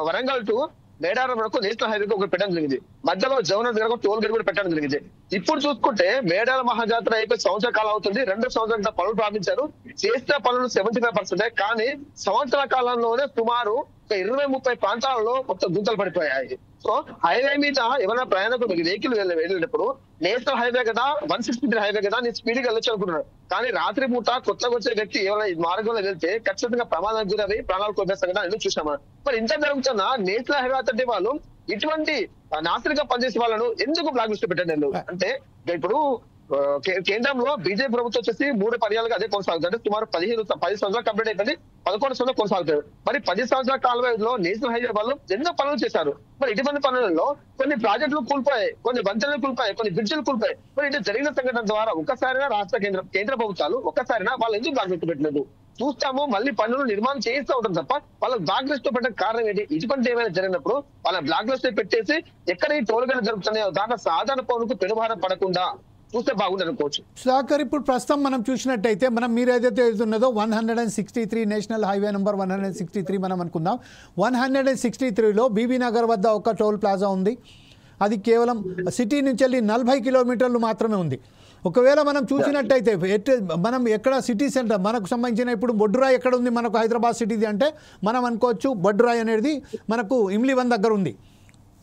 వరంగల్ టు మేడారం వరకు నేషనల్ హైవేకి ఒకటి పెట్టడం జరిగింది, మధ్యలో జవహర్ దగ్గర టోల్ గేట్ కూడా పెట్టడం జరిగింది. ఇప్పుడు చూసుకుంటే మేడారం మహాజాతర అయిపోయి సంవత్సర కాలం అవుతుంది, 2 సంవత్సరాల పనులు ప్రారంభించారు. చేసిన పనులు 75%, కానీ సంవత్సర కాలంలోనే సుమారు 20-30 ప్రాంతాలలో మొత్తం గుంతలు పడిపోయాయి. సో హైవే మీద ఎవరైనా ప్రయాణికులు వెహికల్ వెళ్ళేటప్పుడు నేషనల్ హైవే కదా, 163 హైవే కదా, నేను స్పీడ్గా వెళ్ళొచ్చు అనుకుంటున్నాను. కానీ రాత్రి పూట కొత్తగా వచ్చే వ్యక్తి ఎవరైనా ఈ మార్గంలో వెళ్తే ఖచ్చితంగా ప్రమాదానికి గురవి ప్రాణాలు కోల్పోతాం కదా ఎందుకు చూసామా. మరి ఇంత జరుగుతున్నా నేషనల్ హైవే అథారిటీ వాళ్ళు ఇటువంటి నాసిరకంగా పనిచేసే వాళ్ళను ఎందుకు బ్లాక్ లిస్ట్ పెట్టండి అంటే, ఇప్పుడు కేంద్రంలో బీజేపీ ప్రభుత్వం వచ్చేసి 3 పర్యాలుగా అదే కొనసాగుతుంది. అంటే సుమారు 10 సంవత్సరాలు కంప్లీట్ అయిపోయింది, 11 సంవత్సరాలు కొనసాగుతారు. మరి 10 సంవత్సరాల కాలంలో నేషనల్ హైవే వాళ్ళు ఎన్నో పనులు చేశారు. మరి ఇటువంటి పనులలో కొన్ని ప్రాజెక్టులు కూలిపోయాయి, కొన్ని వంతెనలు కూలిపోయాయి, కొన్ని బ్రిడ్జిలు కూలిపోయాయి. మరి ఇది జరిగిన సంఘటన ద్వారా ఒక్కసారైనా కేంద్ర ప్రభుత్వాలు ఒక్కసారైనా వాళ్ళు ఎందుకు బ్లాక్ లిస్ట్ పెట్టలేదు? చూస్తాము మళ్ళీ పనులు నిర్మాణం చేయిస్తూ ఉంటాం తప్ప వాళ్ళకి బ్లాక్ లిస్ట్ పెట్టడం కారణం ఏంటి? ఇటువంటి ఏమైనా జరిగినప్పుడు వాళ్ళ బ్లాక్ లిస్ట్ పెట్టేసి ఎక్కడ ఈ టోల్ గేట్లు జరుగుతున్నాయో దాంట్లో సాధారణ పౌరులకు పెనుభారం పడకుండా చూస్తే బాగుంది అనుకోవచ్చు. సుధాకర్, ఇప్పుడు ప్రస్తుతం మనం చూసినట్టయితే మీరు ఏదైతే ఉన్నదో 163 నేషనల్ హైవే నెంబర్ 163 మనం అనుకుందాం. 163లో బీబీ నగర్ వద్ద ఒక టోల్ ప్లాజా ఉంది. అది కేవలం సిటీ నుంచి వెళ్ళి 40 కిలోమీటర్లు మాత్రమే ఉంది. ఒకవేళ మనం చూసినట్టయితే మనం ఎక్కడ సిటీ సెంటర్ మనకు సంబంధించిన ఇప్పుడు బొడ్డురాయ్ ఎక్కడ ఉంది, మనకు హైదరాబాద్ సిటీది అంటే మనం అనుకోవచ్చు బొడ్డురాయ్ అనేది మనకు ఇమ్లీవన్ దగ్గర ఉంది.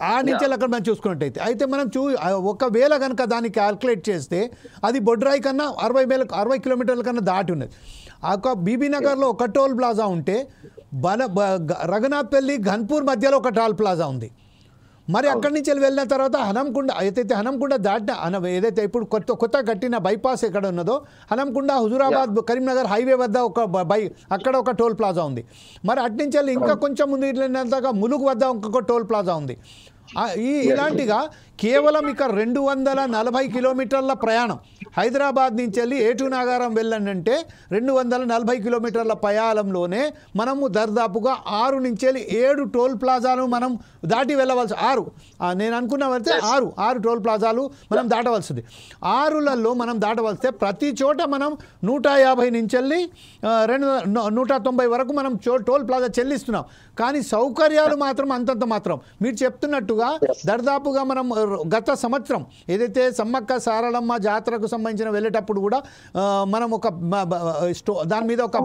ఆ నుంచి అక్కడ మనం చూసుకున్నట్టయితే అయితే మనం ఒకవేళ కనుక దాన్ని క్యాల్కులేట్ చేస్తే అది బొడ్రాయి కన్నా 60 కిలోమీటర్ల కన్నా దాటి ఉన్నది. ఒక బీబీ నగర్లో ఒక టోల్ ప్లాజా ఉంటే రఘునాథ్పల్లి ఘన్పూర్ మధ్యలో ఒక టోల్ ప్లాజా ఉంది. మరి అక్కడి నుంచి వెళ్ళిన తర్వాత హనంకొండ అయితే హనంకొండ దాటిన ఏదైతే ఇప్పుడు కొత్త కట్టిన బైపాస్ ఎక్కడ ఉన్నదో హనంకొండ హుజూరాబాద్ కరీంనగర్ హైవే వద్ద అక్కడ ఒక టోల్ ప్లాజా ఉంది. మరి అటు నుంచి వెళ్ళి ఇంకా కొంచెం ముందు వెళ్ళినంతగా ములుగు వద్ద ఇంకొక టోల్ ప్లాజా ఉంది. ఇలాంటిగా కేవలం ఇక 240 కిలోమీటర్ల ప్రయాణం హైదరాబాద్ నుంచి వెళ్ళి ఏటూ నాగారం వెళ్ళండి అంటే 240 కిలోమీటర్ల ప్రయాణంలోనే మనము దర్దాపుగా 6 నుంచి వెళ్ళి 7 టోల్ ప్లాజాలు మనం దాటి వెళ్ళవలసి 6 నేను అనుకున్నవైతే 6 టోల్ ప్లాజాలు మనం దాటవలసింది. 6లలో మనం దాటవలిస్తే ప్రతి చోట మనం 150 నుంచి వెళ్ళి 190 వరకు మనం టోల్ ప్లాజా చెల్లిస్తున్నాం. కానీ సౌకర్యాలు మాత్రం అంతంత మాత్రం. మీరు చెప్తున్నట్టుగా దర్దాపుగా మనం గత సంవత్సరం ఏదైతే సమ్మక్క సారలమ్మ జాతరకు సంబంధించిన వెళ్ళేటప్పుడు కూడా మనం ఒక దాని మీద ఒక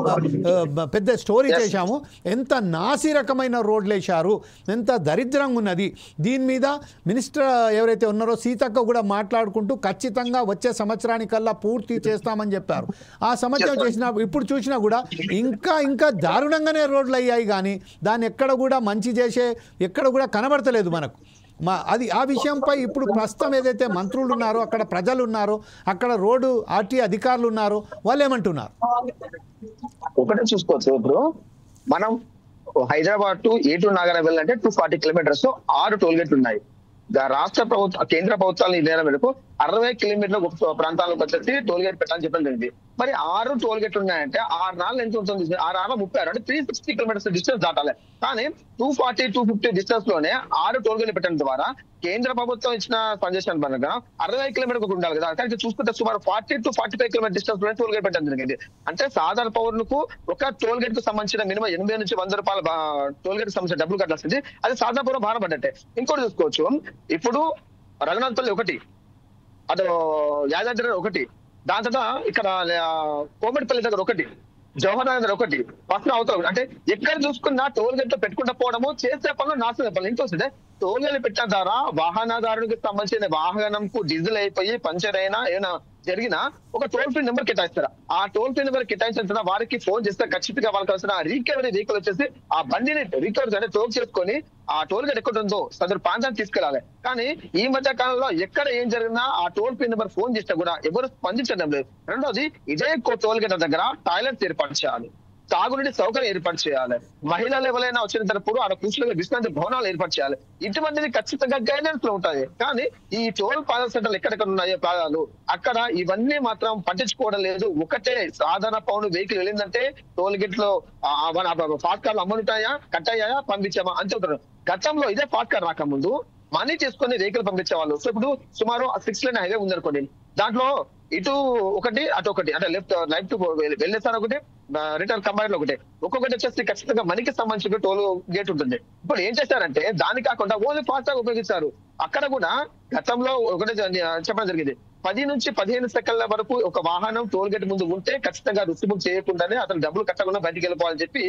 పెద్ద స్టోరీ చేశాము. ఎంత నాసిరకమైన రోడ్లు వేశారు, ఎంత దరిద్రంగా ఉన్నది. దీని మీద మినిస్టర్ ఎవరైతే ఉన్నారో సీతక్క కూడా మాట్లాడుకుంటూ ఖచ్చితంగా వచ్చే సంవత్సరానికల్లా పూర్తి చేస్తామని చెప్పారు. ఆ సంవత్సరం చేసిన ఇప్పుడు చూసినా కూడా ఇంకా దారుణంగానే రోడ్లు అయ్యాయి. కానీ దాన్ని ఎక్కడ కూడా మంచి చేసే ఎక్కడ కూడా కనబడతలేదు మనకు. అది ఆ విషయంపై ఇప్పుడు ప్రస్తుతం ఏదైతే మంత్రులు ఉన్నారో అక్కడ ప్రజలు ఉన్నారో అక్కడ రోడ్డు ఆర్టీ అధికారులు ఉన్నారో వాళ్ళు ఏమంటున్నారు? ఒకటే చూసుకోవచ్చు, ఇప్పుడు మనం హైదరాబాద్ టు ఏటూరు నాగారం వెళ్ళాలంటే 240 కిలోమీటర్స్ 6 టోల్ గేట్లు ఉన్నాయి. రాష్ట్ర ప్రభుత్వం కేంద్ర ప్రభుత్వాలు ఈ నేరం మేరకు 60 కిలోమీటర్ల ప్రాంతాలకు వచ్చేసి టోల్ గేట్ పెట్టాలని చెప్పడం జరిగింది. మరి 6 టోల్ గేట్లు ఉన్నాయంటే 6 నాళ్ళు ఎంత ఉంటుంది? 6 36 అంటే 360 కిలోమీటర్స్ డిస్టెన్స్ దాటాలి. కానీ 240, 250 డిస్టెన్స్ లోనే 6 టోల్ గేట్లు పెట్టడం ద్వారా కేంద్ర ప్రభుత్వం ఇచ్చిన సందేశం పరంగా 60 కిలోమీటర్లకు ఉండాలి కదా. కానీ చూసుకుంటే సుమారు 40 to 45 కిలోమీటర్ డిస్టెన్స్ లోనే టోల్ గేట్ పెట్టడం జరిగింది. అంటే సాధారణ పౌరులకు ఒక టోల్ గేట్ కు సంబంధించిన మినిమం 80 నుంచి 100 రూపాయల టోల్ గేట్ కు సంబంధించిన డబ్బులు కట్టాల్సింది అది సాధారణ పౌరం భారం పడ్డట్టే. ఇంకోటి చూసుకోవచ్చు, ఇప్పుడు రఘునాథపల్లి ఒకటి, అటు యాదాద్రి ఒకటి, దాని తర్వాత ఇక్కడ కోమటిపల్లి దగ్గర ఒకటి, జవహర్ నగర్ ఒకటి, పక్కన అవతల అంటే ఎక్కడ చూసుకున్నా టోల్ గేట్ లో పెట్టుకుంటూ పోవడము, చేసే పనులు నాశనం పనులు. ఇంకోసే టోల్ గేట్ పెట్టడం ద్వారా వాహనదారునికి సంబంధించిన వాహనంకు డీజిల్ అయిపోయి పంచర్ అయినా ఏమైనా జరిగినా ఒక టోల్ ఫ్రీ నెంబర్ కేటాయిస్తారు. ఆ టోల్ ఫ్రీ నెంబర్ కేటాయించిన వారికి ఫోన్ చేస్తే ఖచ్చితంగా వాళ్ళకి కావాల్సిన రికవరీ వెహికల్ వచ్చేసి ఆ బండిని రికవరీ అంటే టోల్ చేసుకొని ఆ టోల్ గేట్ ఎక్కడ ఉందో సదరు ప్రాంతాన్ని తీసుకెళ్లాలి. కానీ ఈ మధ్య కాలంలో ఎక్కడ ఏం జరిగినా ఆ టోల్ ఫ్రీ నెంబర్ ఫోన్ చేస్తే కూడా ఎవరు స్పందించడం లేదు. రెండోది, ఇదే టోల్ గేట్ దగ్గర టాయిలెట్స్ ఏర్పాటు చేయాలి, తాగునీటి సౌకర్యం ఏర్పాటు చేయాలి, మహిళలు ఎవరైనా వచ్చిన తరపుడు ఆడ కూర్చుని విశ్రాంతి భవనాలు ఏర్పాటు చేయాలి. ఇటువంటిది ఖచ్చితంగా గైడెన్స్ లో ఉంటాయి. కానీ ఈ టోల్ ప్లాజా సెంటర్లు ఎక్కడెక్కడ ఉన్నాయో ప్లాజాలు అక్కడ ఇవన్నీ మాత్రం పట్టించుకోవడం లేదు. ఒకటే సాధారణ పౌరులు వెహికల్ వెళ్ళిందంటే టోల్ గేట్ లో ఫాస్ట్ కార్లు అమ్ముంటాయా, కట్ అయ్యాయా, పంపించామా అంతే ఉంటారు. గతంలో ఇదే ఫాస్ట్ కార్ రాకముందు మనీ తీసుకొని వెహికల్ పంపించేవాళ్ళు. సో ఇప్పుడు సుమారు 6 లేన్ హైవే ఉందనుకోండి, దాంట్లో ఇటు ఒకటి అటు ఒకటి అంటే లైఫ్ టు వెళ్ళేసారి ఒకటి, రిటర్న్ కంబైన్ ఒకటి, ఒక్కొక్కటి వచ్చేసి ఖచ్చితంగా మనీకి సంబంధించిన టోల్ గేట్ ఉంటుంది. ఇప్పుడు ఏం చేశారంటే దాని కాకుండా ఓన్లీ ఫాస్ట్ టాగ్ ఉపయోగిస్తారు. అక్కడ కూడా గతంలో ఒకటి చెప్పడం జరిగింది, 10 నుంచి 15 సెకండ్ల వరకు ఒక వాహనం టోల్ గేట్ ముందు ఉంటే ఖచ్చితంగా రుసుము చేయకుండానే అతను డబ్బులు కట్టకుండా బయటికి వెళ్ళిపోవాలని చెప్పి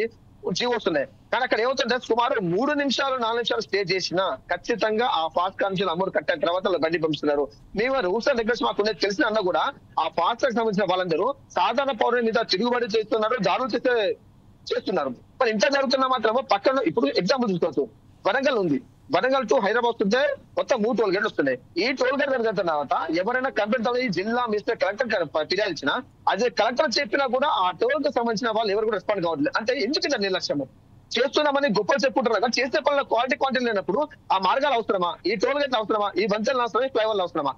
జీవో వస్తున్నాయి. కానీ అక్కడ ఏమవుతుంటే సుమారు 3 నిమిషాలు 4 నిమిషాలు స్టే చేసినా ఖచ్చితంగా ఆ ఫాస్ట్ కార్ నుంచి అమౌంట్ కట్టిన తర్వాత బండి పంపిస్తున్నారు. మేము రూల్స్ అండ్ రెగ్యులేషన్ మాకు తెలిసిన అన్న కూడా ఆ ఫాస్ట్ టాగ్ సంబంధించిన వాళ్ళందరూ సాధారణ పౌరుల మీద తిరుగుబడి చేస్తున్నారు, దాడులు చేస్తున్నారు. మరి ఇంత జరుగుతున్నా మాత్రమే పక్కన ఇప్పుడు ఎగ్జాంపుల్ చూసుకోవచ్చు, వరంగల్ ఉంది, వరంగల్ టు హైదరాబాద్ వస్తుంటే మొత్తం 3 టోల్ గేట్లు వస్తున్నాయి. ఈ టోల్ గేట్ జరిగిన తర్వాత ఎవరైనా కంప్లైంట్ అవ్వాలి జిల్లా మినిస్టర్ కలెక్టర్ ఫిర్యాదు ఇచ్చినా అదే కలెక్టర్ చెప్పినా కూడా ఆ టోల్ కు సంబంధించిన వాళ్ళు ఎవరు కూడా రెస్పాండ్ కావట్లేదు. అంటే ఎందుకు నిర్లక్ష్యము చేస్తున్నామని గొప్పలు చెప్పుకుంటారు కదా, చేసే పనుల క్వాలిటీ లేనప్పుడు ఆ మార్గాలు అవసరమా, ఈ టోల్ గేట్లు అవసరమా, ఈ వంతెనలు అవసరమా, ఈ ఫ్లైఓవర్లు అవసరమా?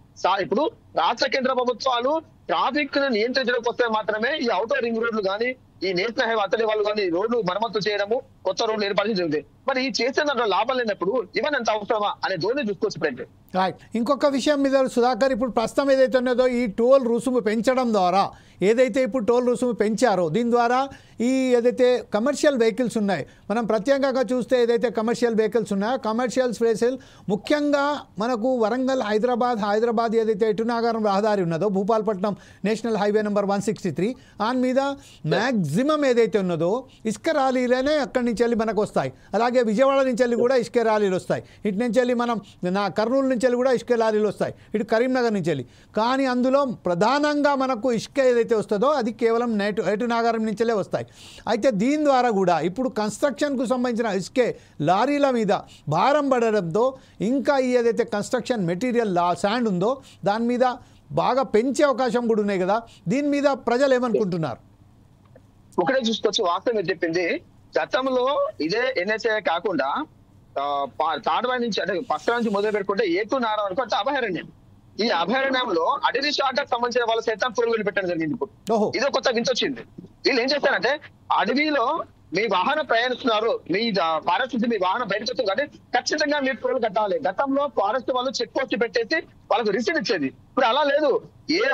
ఇప్పుడు రాష్ట్ర కేంద్ర ప్రభుత్వాలు ట్రాఫిక్ ను నియంత్రించడానికి వస్తే మాత్రమే ఈ ఔటర్ రింగ్ రోడ్లు కానీ ఈ నేషనల్ హైవే అతడి వాళ్ళు కానీ రోడ్లు మరమ్మతు చేయడము, కొత్త రోడ్లు ఏర్పాటు జరుగుతాయి. మరి ఈ చేసే దాంట్లో లాభం లేనప్పుడు ఇవన్నీ ఎంత అవసరమా అనే ధోరణి చూసుకోవచ్చు. రైట్. ఇంకొక విషయం మీద సుధాకర్, ఇప్పుడు ప్రస్తుతం ఏదైతే ఉన్నదో ఈ టోల్ రుసుము పెంచడం ద్వారా ఏదైతే ఇప్పుడు టోల్ రుసుము పెంచారో దీని ద్వారా ఈ ఏదైతే కమర్షియల్ వెహికల్స్ ఉన్నాయి, మనం ప్రత్యేకంగా చూస్తే ఏదైతే కమర్షియల్ వెహికల్స్ ఉన్నాయో కమర్షియల్ వెహికల్ ముఖ్యంగా మనకు వరంగల్ హైదరాబాద్ ఏదైతే ఎటునాగారం రహదారి ఉన్నదో భూపాలపట్నం నేషనల్ హైవే నెంబర్ 163 దాని మీద మ్యాక్సిమం ఏదైతే ఉన్నదో ఇసుక రాలీలనే అక్కడి నుంచి వెళ్ళి మనకు వస్తాయి. అలాగే విజయవాడ నుంచి వెళ్ళి కూడా ఇసుక రాలీలు వస్తాయి, ఇటు నుంచి వెళ్ళి మనం కర్నూలు నుంచి వెళ్ళి కూడా ఇసుక లారీలు వస్తాయి, ఇటు కరీంనగర్ నుంచి వెళ్ళి. కానీ అందులో ప్రధానంగా మనకు ఇసుక ఏదైతే వస్తుందో అది కేవలం ఎటునాగారం నుంచెలే వస్తాయి. అయితే దీని ద్వారా కూడా ఇప్పుడు కన్స్ట్రక్షన్కు సంబంధించిన ఇసుకే లారీల మీద భారం పడడంతో ఇంకా ఈ ఏదైతే కన్స్ట్రక్షన్ మెటీరియల్ శాండ్ ఉందో దాని మీద బాగా పెంచే అవకాశం కూడా ఉన్నాయి కదా. దీని మీద ప్రజలు ఏమనుకుంటున్నారు? ఒకటే చూసుకోవచ్చు, వాస్తవం మీరు చెప్పింది. గతంలో ఇదే ఎన్హెచ్ఐ కాకుండా తాడవాయి నుంచి అంటే పస్తా నుంచి మొదలు పెట్టుకుంటే ఏటూరు నాగారం వరకు అంటే అభయారణ్యం. ఈ అభయారణ్యంలో అటవీ శాఖకు సంబంధించిన వాళ్ళ సైతం పురుగులు పెట్టడం జరిగింది. ఇప్పుడు ఇదో కొత్త వింత వచ్చింది. వీళ్ళు ఏం చేస్తారంటే అడవిలో మీ వాహనం ప్రయాణిస్తున్నారు, మీ ఫారెస్ట్ నుంచి మీ వాహనం బయటకు వస్తుంది కాబట్టి ఖచ్చితంగా మీరు టోల్ కట్టాలి. గతంలో ఫారెస్ట్ వాళ్ళు చెక్ పోస్ట్ పెట్టేసి వాళ్ళకు రిసీట్ ఇచ్చేది. ఇప్పుడు అలా లేదు.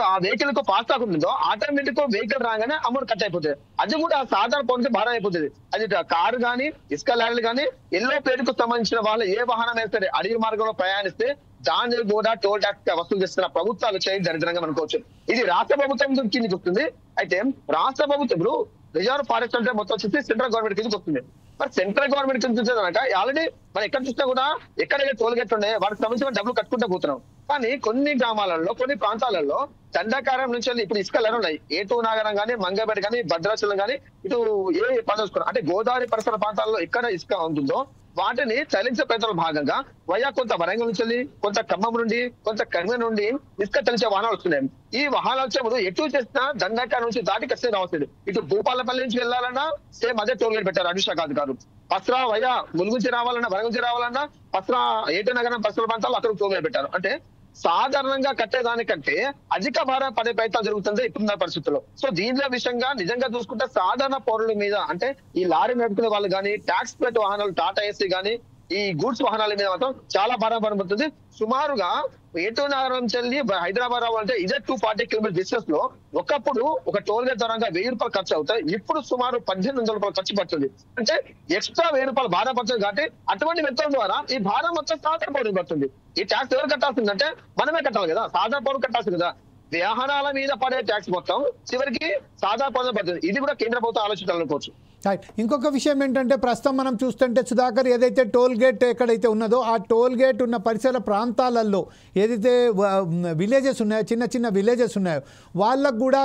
ఆ వెహికల్ కు ఫాస్ట్ టాగ్ ఉంటుందో ఆటోమేటిక్ వెహికల్ రాగానే అమౌంట్ కట్ అయిపోతుంది. అది కూడా సాధారణ పౌరునికి భారం అయిపోతుంది. అది కారు కానీ ఇసుక లారీలు కానీ ఎల్లో ప్లేట్కు సంబంధించిన వాళ్ళు ఏ వాహనం వేస్తే అడవి మార్గంలో ప్రయాణిస్తే దాన్ని కూడా టోల్ ట్యాక్స్ వసూలు చేస్తున్న ప్రభుత్వాలు చేయడం దరిద్రంగా అనుకోవచ్చు. ఇది రాష్ట్ర ప్రభుత్వం కిందకి వస్తుంది. అయితే రాష్ట్ర ప్రభుత్వం ఇప్పుడు రిజర్వ్ ఫారెస్ట్ అంటే మొత్తం వచ్చేసి సెంట్రల్ గవర్నమెంట్ కిందకి వస్తుంది. మరి సెంట్రల్ గవర్నమెంట్ కింద చూసేదనక ఆల్రెడీ మనం ఎక్కడ చూసినా కూడా ఎక్కడైతే టోల్ గేట్లు ఉన్నాయో వాటికి సంబంధించిన డబ్బులు కట్టుకుంటూ పోతున్నాం. కానీ కొన్ని గ్రామాలలో కొన్ని ప్రాంతాలలో దండకారం నుంచి ఇప్పుడు ఇసుకలు ఉన్నాయి. ఏటూరు నాగారం కానీ మంగపేట కానీ భద్రాచలం కానీ ఇటు ఏ పదవుకున్నాం అంటే గోదావరి పరిసర ప్రాంతాల్లో ఎక్కడ ఇసుక ఉంటుందో వాటిని తరలించే ప్రయత్నంలో భాగంగా వయా కొంత వరంగల్ నుంచి కొంత ఖమ్మం నుండి కొంత కరీంనగర్ నుండి ఇసుక తరలించే వాహనాలు వస్తున్నాయి. ఈ వాహనాలు వచ్చే ముందు ఎటు చేసినా దండకారం నుంచి దాటి ఖచ్చితంగా రావట్లేదు. ఇటు భూపాలపల్లి నుంచి వెళ్ళాలన్నా సేమ్ అదే టోల్ గేట్ పెట్టారు అటవీ శాఖ అధికారులు. పస్రా వైరా ములుగుంచి రావాలన్నా వరగుంచి రావాలన్నా పస్రా ఏటూ నగరం పస్రా ప్రాంతాల్లో అక్కడ టోల్ పెట్టారు. అంటే సాధారణంగా కట్టేదానికంటే అధిక భారం పడే ప్రయత్నం జరుగుతుంది ఇప్పుడున్న పరిస్థితుల్లో. సో దీనిలో విషయంగా నిజంగా చూసుకుంటే సాధారణ పౌరుల మీద అంటే ఈ లారీ నడుపుకునే వాళ్ళు కానీ ట్యాక్స్ ప్లేట్ వాహనాలు టాటా ఏసీ కానీ ఈ గూడ్స్ వాహనాల మీద మాత్రం చాలా భారం పడుతుంది. సుమారుగా ఏటూ నగరం నుంచి హైదరాబాద్ రావాలంటే ఇదే 240 కిలోమీటర్ డిస్టెన్స్ లో ఒకప్పుడు ఒక టోల్ గేట్ ద్వారా 1000 రూపాయలు ఖర్చు అవుతాయి. ఇప్పుడు సుమారు 1800 రూపాయలు ఖర్చు పడుతుంది. అంటే ఎక్స్ట్రా 1000 రూపాయలు భారం పడుతుంది. కాబట్టి అటువంటి మెథడ్ ద్వారా ఈ భారం మొత్తం సాధారణ పౌరులు పడుతుంది. ఈ ట్యాక్స్ ఎవరు కట్టాల్సిందంటే మనమే కట్టాలి కదా, సాధారణ పౌరులు కట్టాల్సింది కదా. వాహనాల మీద పడే ట్యాక్స్ మొత్తం చివరికి సాధారణ పౌరులు పడుతుంది. ఇది కూడా కేంద్ర ప్రభుత్వం ఆలోచించాలనుకోవచ్చు. ఇంకొక విషయం ఏంటంటే ప్రస్తుతం మనం చూస్తుంటే సుధాకర్ ఏదైతే టోల్ గేట్ ఎక్కడైతే ఉన్నదో ఆ టోల్ గేట్ ఉన్న పరిసర ప్రాంతాలలో ఏదైతే విలేజెస్ ఉన్నాయో చిన్న చిన్న విలేజెస్ ఉన్నాయో వాళ్ళకు కూడా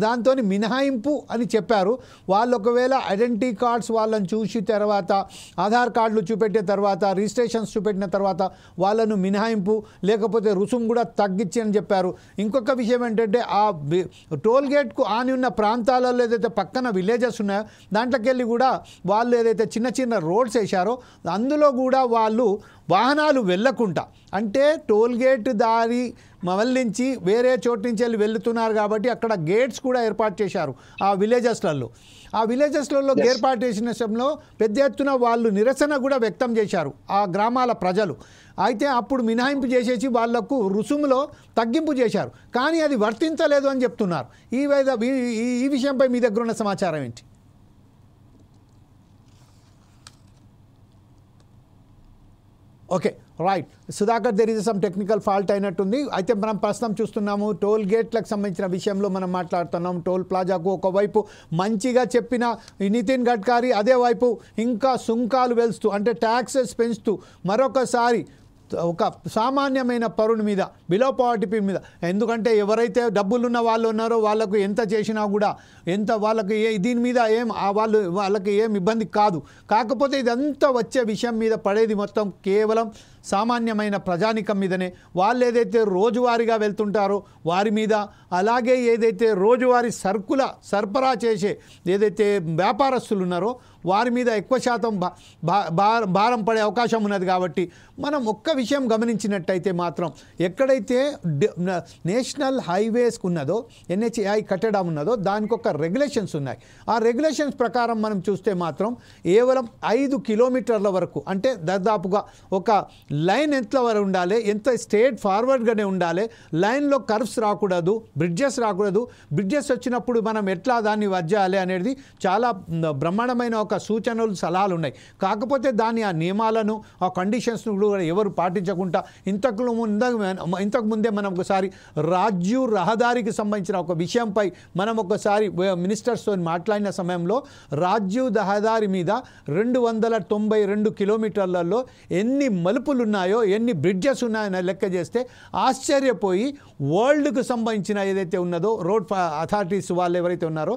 దాంతో మినహాయింపు అని చెప్పారు. వాళ్ళు ఒకవేళ ఐడెంటిటీ కార్డ్స్ వాళ్ళని చూసి తర్వాత ఆధార్ కార్డులు చూపెట్టిన తర్వాత రిజిస్ట్రేషన్స్ చూపెట్టిన తర్వాత వాళ్ళను మినహాయింపు లేకపోతే రుసుము కూడా తగ్గించి అని చెప్పారు. ఇంకొక విషయం ఏంటంటే ఆ టోల్ గేట్కు ఆని ఉన్న ప్రాంతాలలో ఏదైతే పక్కన విలేజెస్ ఉన్నాయో దాంట్లోకి వెళ్ళి కూడా వాళ్ళు ఏదైతే చిన్న చిన్న రోడ్స్ వేశారో అందులో కూడా వాళ్ళు వాహనాలు వెళ్ళకుండా అంటే టోల్ గేట్ దారి మళ్ళించి వేరే చోటు నుంచి వెళ్ళి వెళ్తున్నారు కాబట్టి అక్కడ గేట్స్ కూడా ఏర్పాటు చేశారు ఆ విలేజెస్లలో. ఆ విలేజెస్లలో ఏర్పాటు చేసిన సమయంలో పెద్ద ఎత్తున వాళ్ళు నిరసన కూడా వ్యక్తం చేశారు ఆ గ్రామాల ప్రజలు. అయితే అప్పుడు మినహాయింపు చేసేసి వాళ్లకు రుసుములో తగ్గింపు చేశారు. కానీ అది వర్తించలేదు అని చెప్తున్నారు. ఈ విషయంపై మీ దగ్గర ఉన్న సమాచారం ఏంటి? Okay right Sudhakar, there is some technical fault అయినట్టుంది. అయితే మనం ప్రస్తుతం చూస్తున్నాము టోల్ గేట్లకు సంబంధించిన విషయంలో మనం మాట్లాడుతున్నాం. టోల్ ప్లాజాకు ఒకవైపు మంచిగా చెప్పిన నితిన్ గడ్కరీ అదే వైపు ఇంకా సుంకాలు వెలుస్తూ అంటే ట్యాక్సెస్ పెంచుతూ మరొకసారి ఒక సామాన్యమైన పౌరుని మీద బిలో పావర్టీ మీద, ఎందుకంటే ఎవరైతే డబ్బులున్న వాళ్ళు ఉన్నారో వాళ్ళకు ఎంత చేసినా కూడా ఎంత వాళ్ళకి దీని మీద వాళ్ళకి ఏం ఇబ్బంది కాదు. కాకపోతే ఇదంతా వచ్చే విషయం మీద పడేది మొత్తం కేవలం సామాన్యమైన ప్రజానికం మీదనే. వాళ్ళు ఏదైతే రోజువారీగా వెళ్తుంటారో వారి మీద, అలాగే ఏదైతే రోజువారీ సరుకుల సరఫరా చేసే ఏదైతే వ్యాపారస్తులు ఉన్నారో వారి మీద ఎక్కువ శాతం భారం పడే అవకాశం ఉన్నది. కాబట్టి మనం ఒక్క విషయం గమనించినట్టయితే మాత్రం ఎక్కడైతే నేషనల్ హైవేస్కి ఉన్నదో NHAI కట్టడం ఉన్నదో దానికి ఒక రెగ్యులేషన్స్ ఉన్నాయి. ఆ రెగ్యులేషన్స్ ప్రకారం మనం చూస్తే మాత్రం కేవలం 5 కిలోమీటర్ల వరకు అంటే దాదాపుగా ఒక లైన్ ఎంత వరకు ఉండాలి, ఎంత స్ట్రేట్ ఫార్వర్డ్గానే ఉండాలి, లైన్లో కర్వ్స్ రాకూడదు, బ్రిడ్జెస్ రాకూడదు. బ్రిడ్జెస్ వచ్చినప్పుడు మనం ఎట్లా దాన్ని వజ్జాలి అనేది చాలా బ్రహ్మాండమైన ఒక సూచనలు సలహాలు ఉన్నాయి. కాకపోతే దాని ఆ నియమాలను ఆ కండిషన్స్ను కూడా ఎవరు పాటించకుండా ఇంతకు ముందే మనం ఒకసారి రాజ్యూ రహదారికి సంబంధించిన ఒక విషయంపై మనం ఒకసారి మినిస్టర్స్తో మాట్లాడిన సమయంలో రాజ్యూ రహదారి మీద 292 కిలోమీటర్లలో ఎన్ని మలుపులు ఉన్నాయో ఎన్ని బ్రిడ్జెస్ ఉన్నాయని లెక్క చేస్తే ఆశ్చర్యపోయి వరల్డ్కు సంబంధించిన ఏదైతే ఉన్నదో రోడ్ అథారిటీస్ వాళ్ళు ఎవరైతే ఉన్నారో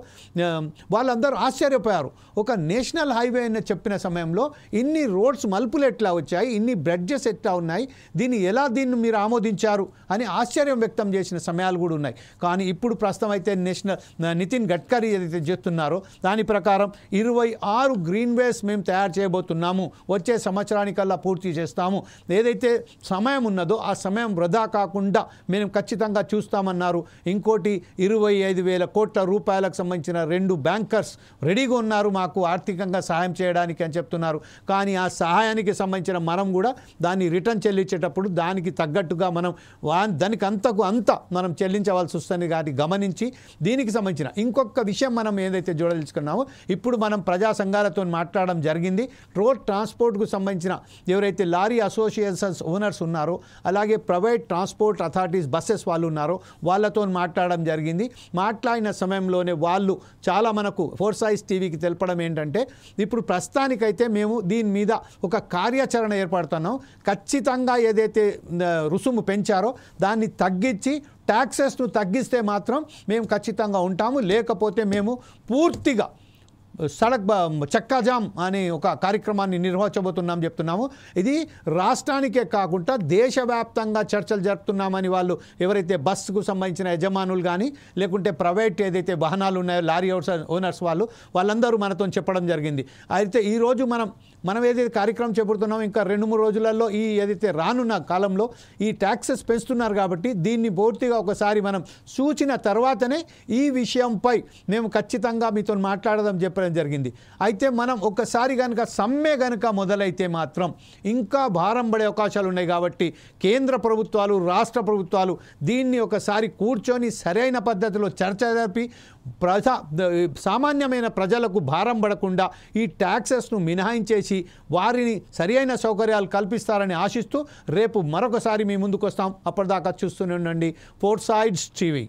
వాళ్ళందరూ ఆశ్చర్యపోయారు. ఒక నేషనల్ హైవే అని చెప్పిన సమయంలో ఇన్ని రోడ్స్ మలుపులు ఎట్లా వచ్చాయి, ఇన్ని బ్రిడ్జెస్ ఎట్లా ఉన్నాయి, దీన్ని మీరు ఆమోదించారు అని ఆశ్చర్యం వ్యక్తం చేసిన సమయాలు కూడా ఉన్నాయి. కానీ ఇప్పుడు ప్రస్తుతం అయితే నితిన్ గడ్కరీ ఏదైతే చేస్తున్నారో దాని ప్రకారం 26 గ్రీన్వేస్ మేము తయారు చేయబోతున్నాము, వచ్చే సంవత్సరానికల్లా పూర్తి చేస్తాము. ఏదైతే సమయం ఉన్నదో ఆ సమయం వృధా కాకుండా మేము ఖచ్చితంగా చూస్తామన్నారు. ఇంకోటి 25,000 కోట్ల రూపాయలకు సంబంధించిన 2 బ్యాంకర్స్ రెడీగా ఉన్నారు మాకు ఆర్థికంగా సహాయం చేయడానికి అని చెప్తున్నారు. కానీ ఆ సహాయానికి సంబంధించిన మనం కూడా దాన్ని రిటర్న్ చెల్లించేటప్పుడు దానికి తగ్గట్టుగా మనం దానికి అంత మనం చెల్లించవలసి వస్తుంది. కాబట్టి గమనించి దీనికి సంబంధించిన ఇంకొక విషయం మనం ఏదైతే చూడదలుచుకున్నామో ఇప్పుడు మనం ప్రజా సంఘాలతో మాట్లాడడం జరిగింది. రోడ్ ట్రాన్స్పోర్ట్కు సంబంధించిన ఎవరైతే లారీ అసోసియేషన్స్ ఓనర్స్ ఉన్నారో అలాగే ప్రైవేట్ ట్రాన్స్పోర్ట్ అథారిటీస్ బస్సెస్ వాళ్ళు ఉన్నారో వాళ్ళతో మాట్లాడడం జరిగింది. మాట్లాడిన సమయంలోనే వాళ్ళు చాలా మనకు ఫోర్సైజ్ టీవీకి తెలపడం ఏంటంటే ఇప్పుడు ప్రస్తుతానికైతే మేము దీని మీద ఒక కార్యాచరణ ఏర్పడుతున్నాం. ఖచ్చితంగా ఏదైతే రుసుము పెంచారో దాన్ని తగ్గించి ట్యాక్సెస్ను తగ్గిస్తే మాత్రం మేము ఖచ్చితంగా ఉంటాము, లేకపోతే మేము పూర్తిగా సడక్ చక్కాజామ్ అనే ఒక కార్యక్రమాన్ని నిర్వహించబోతున్నాం చెప్తున్నాము. ఇది రాష్ట్రానికే కాకుండా దేశవ్యాప్తంగా చర్చలు జరుపుతున్నామని వాళ్ళు ఎవరైతే బస్సుకు సంబంధించిన యజమానులు కానీ లేకుంటే ప్రైవేట్ ఏదైతే వాహనాలు ఉన్నాయో లారీ ఓనర్స్ వాళ్ళందరూ మనతో చెప్పడం జరిగింది. అయితే ఈరోజు మనం ఏదైతే కార్యక్రమం చేపడుతున్నామో ఇంకా 2-3 రోజులలో ఈ ఏదైతే రానున్న కాలంలో ఈ ట్యాక్సెస్ పెంచుతున్నారు కాబట్టి దీన్ని పూర్తిగా ఒకసారి మనం సూచిన తర్వాతనే ఈ విషయంపై మేము ఖచ్చితంగా మీతో మాట్లాడదాం చెప్పడం జరిగింది. అయితే మనం ఒకసారి కనుక సమ్మె కనుక మొదలైతే మాత్రం ఇంకా భారం పడే అవకాశాలు ఉన్నాయి. కాబట్టి కేంద్ర ప్రభుత్వాలు రాష్ట్ర ప్రభుత్వాలు దీన్ని ఒకసారి కూర్చొని సరైన పద్ధతిలో చర్చ జరిపి సామాన్యమైన ప్రజలకు భారం పడకుండా ఈ ట్యాక్సెస్ను మినహాయించేసి వారిని సరైన సౌకర్యాలు కల్పిస్తారని ఆశిస్తూ రేపు మరొకసారి మీ ముందుకు వస్తాం. అప్పటిదాకా చూస్తూనే ఉండండి ఫోర్ సైడ్స్ టీవీ.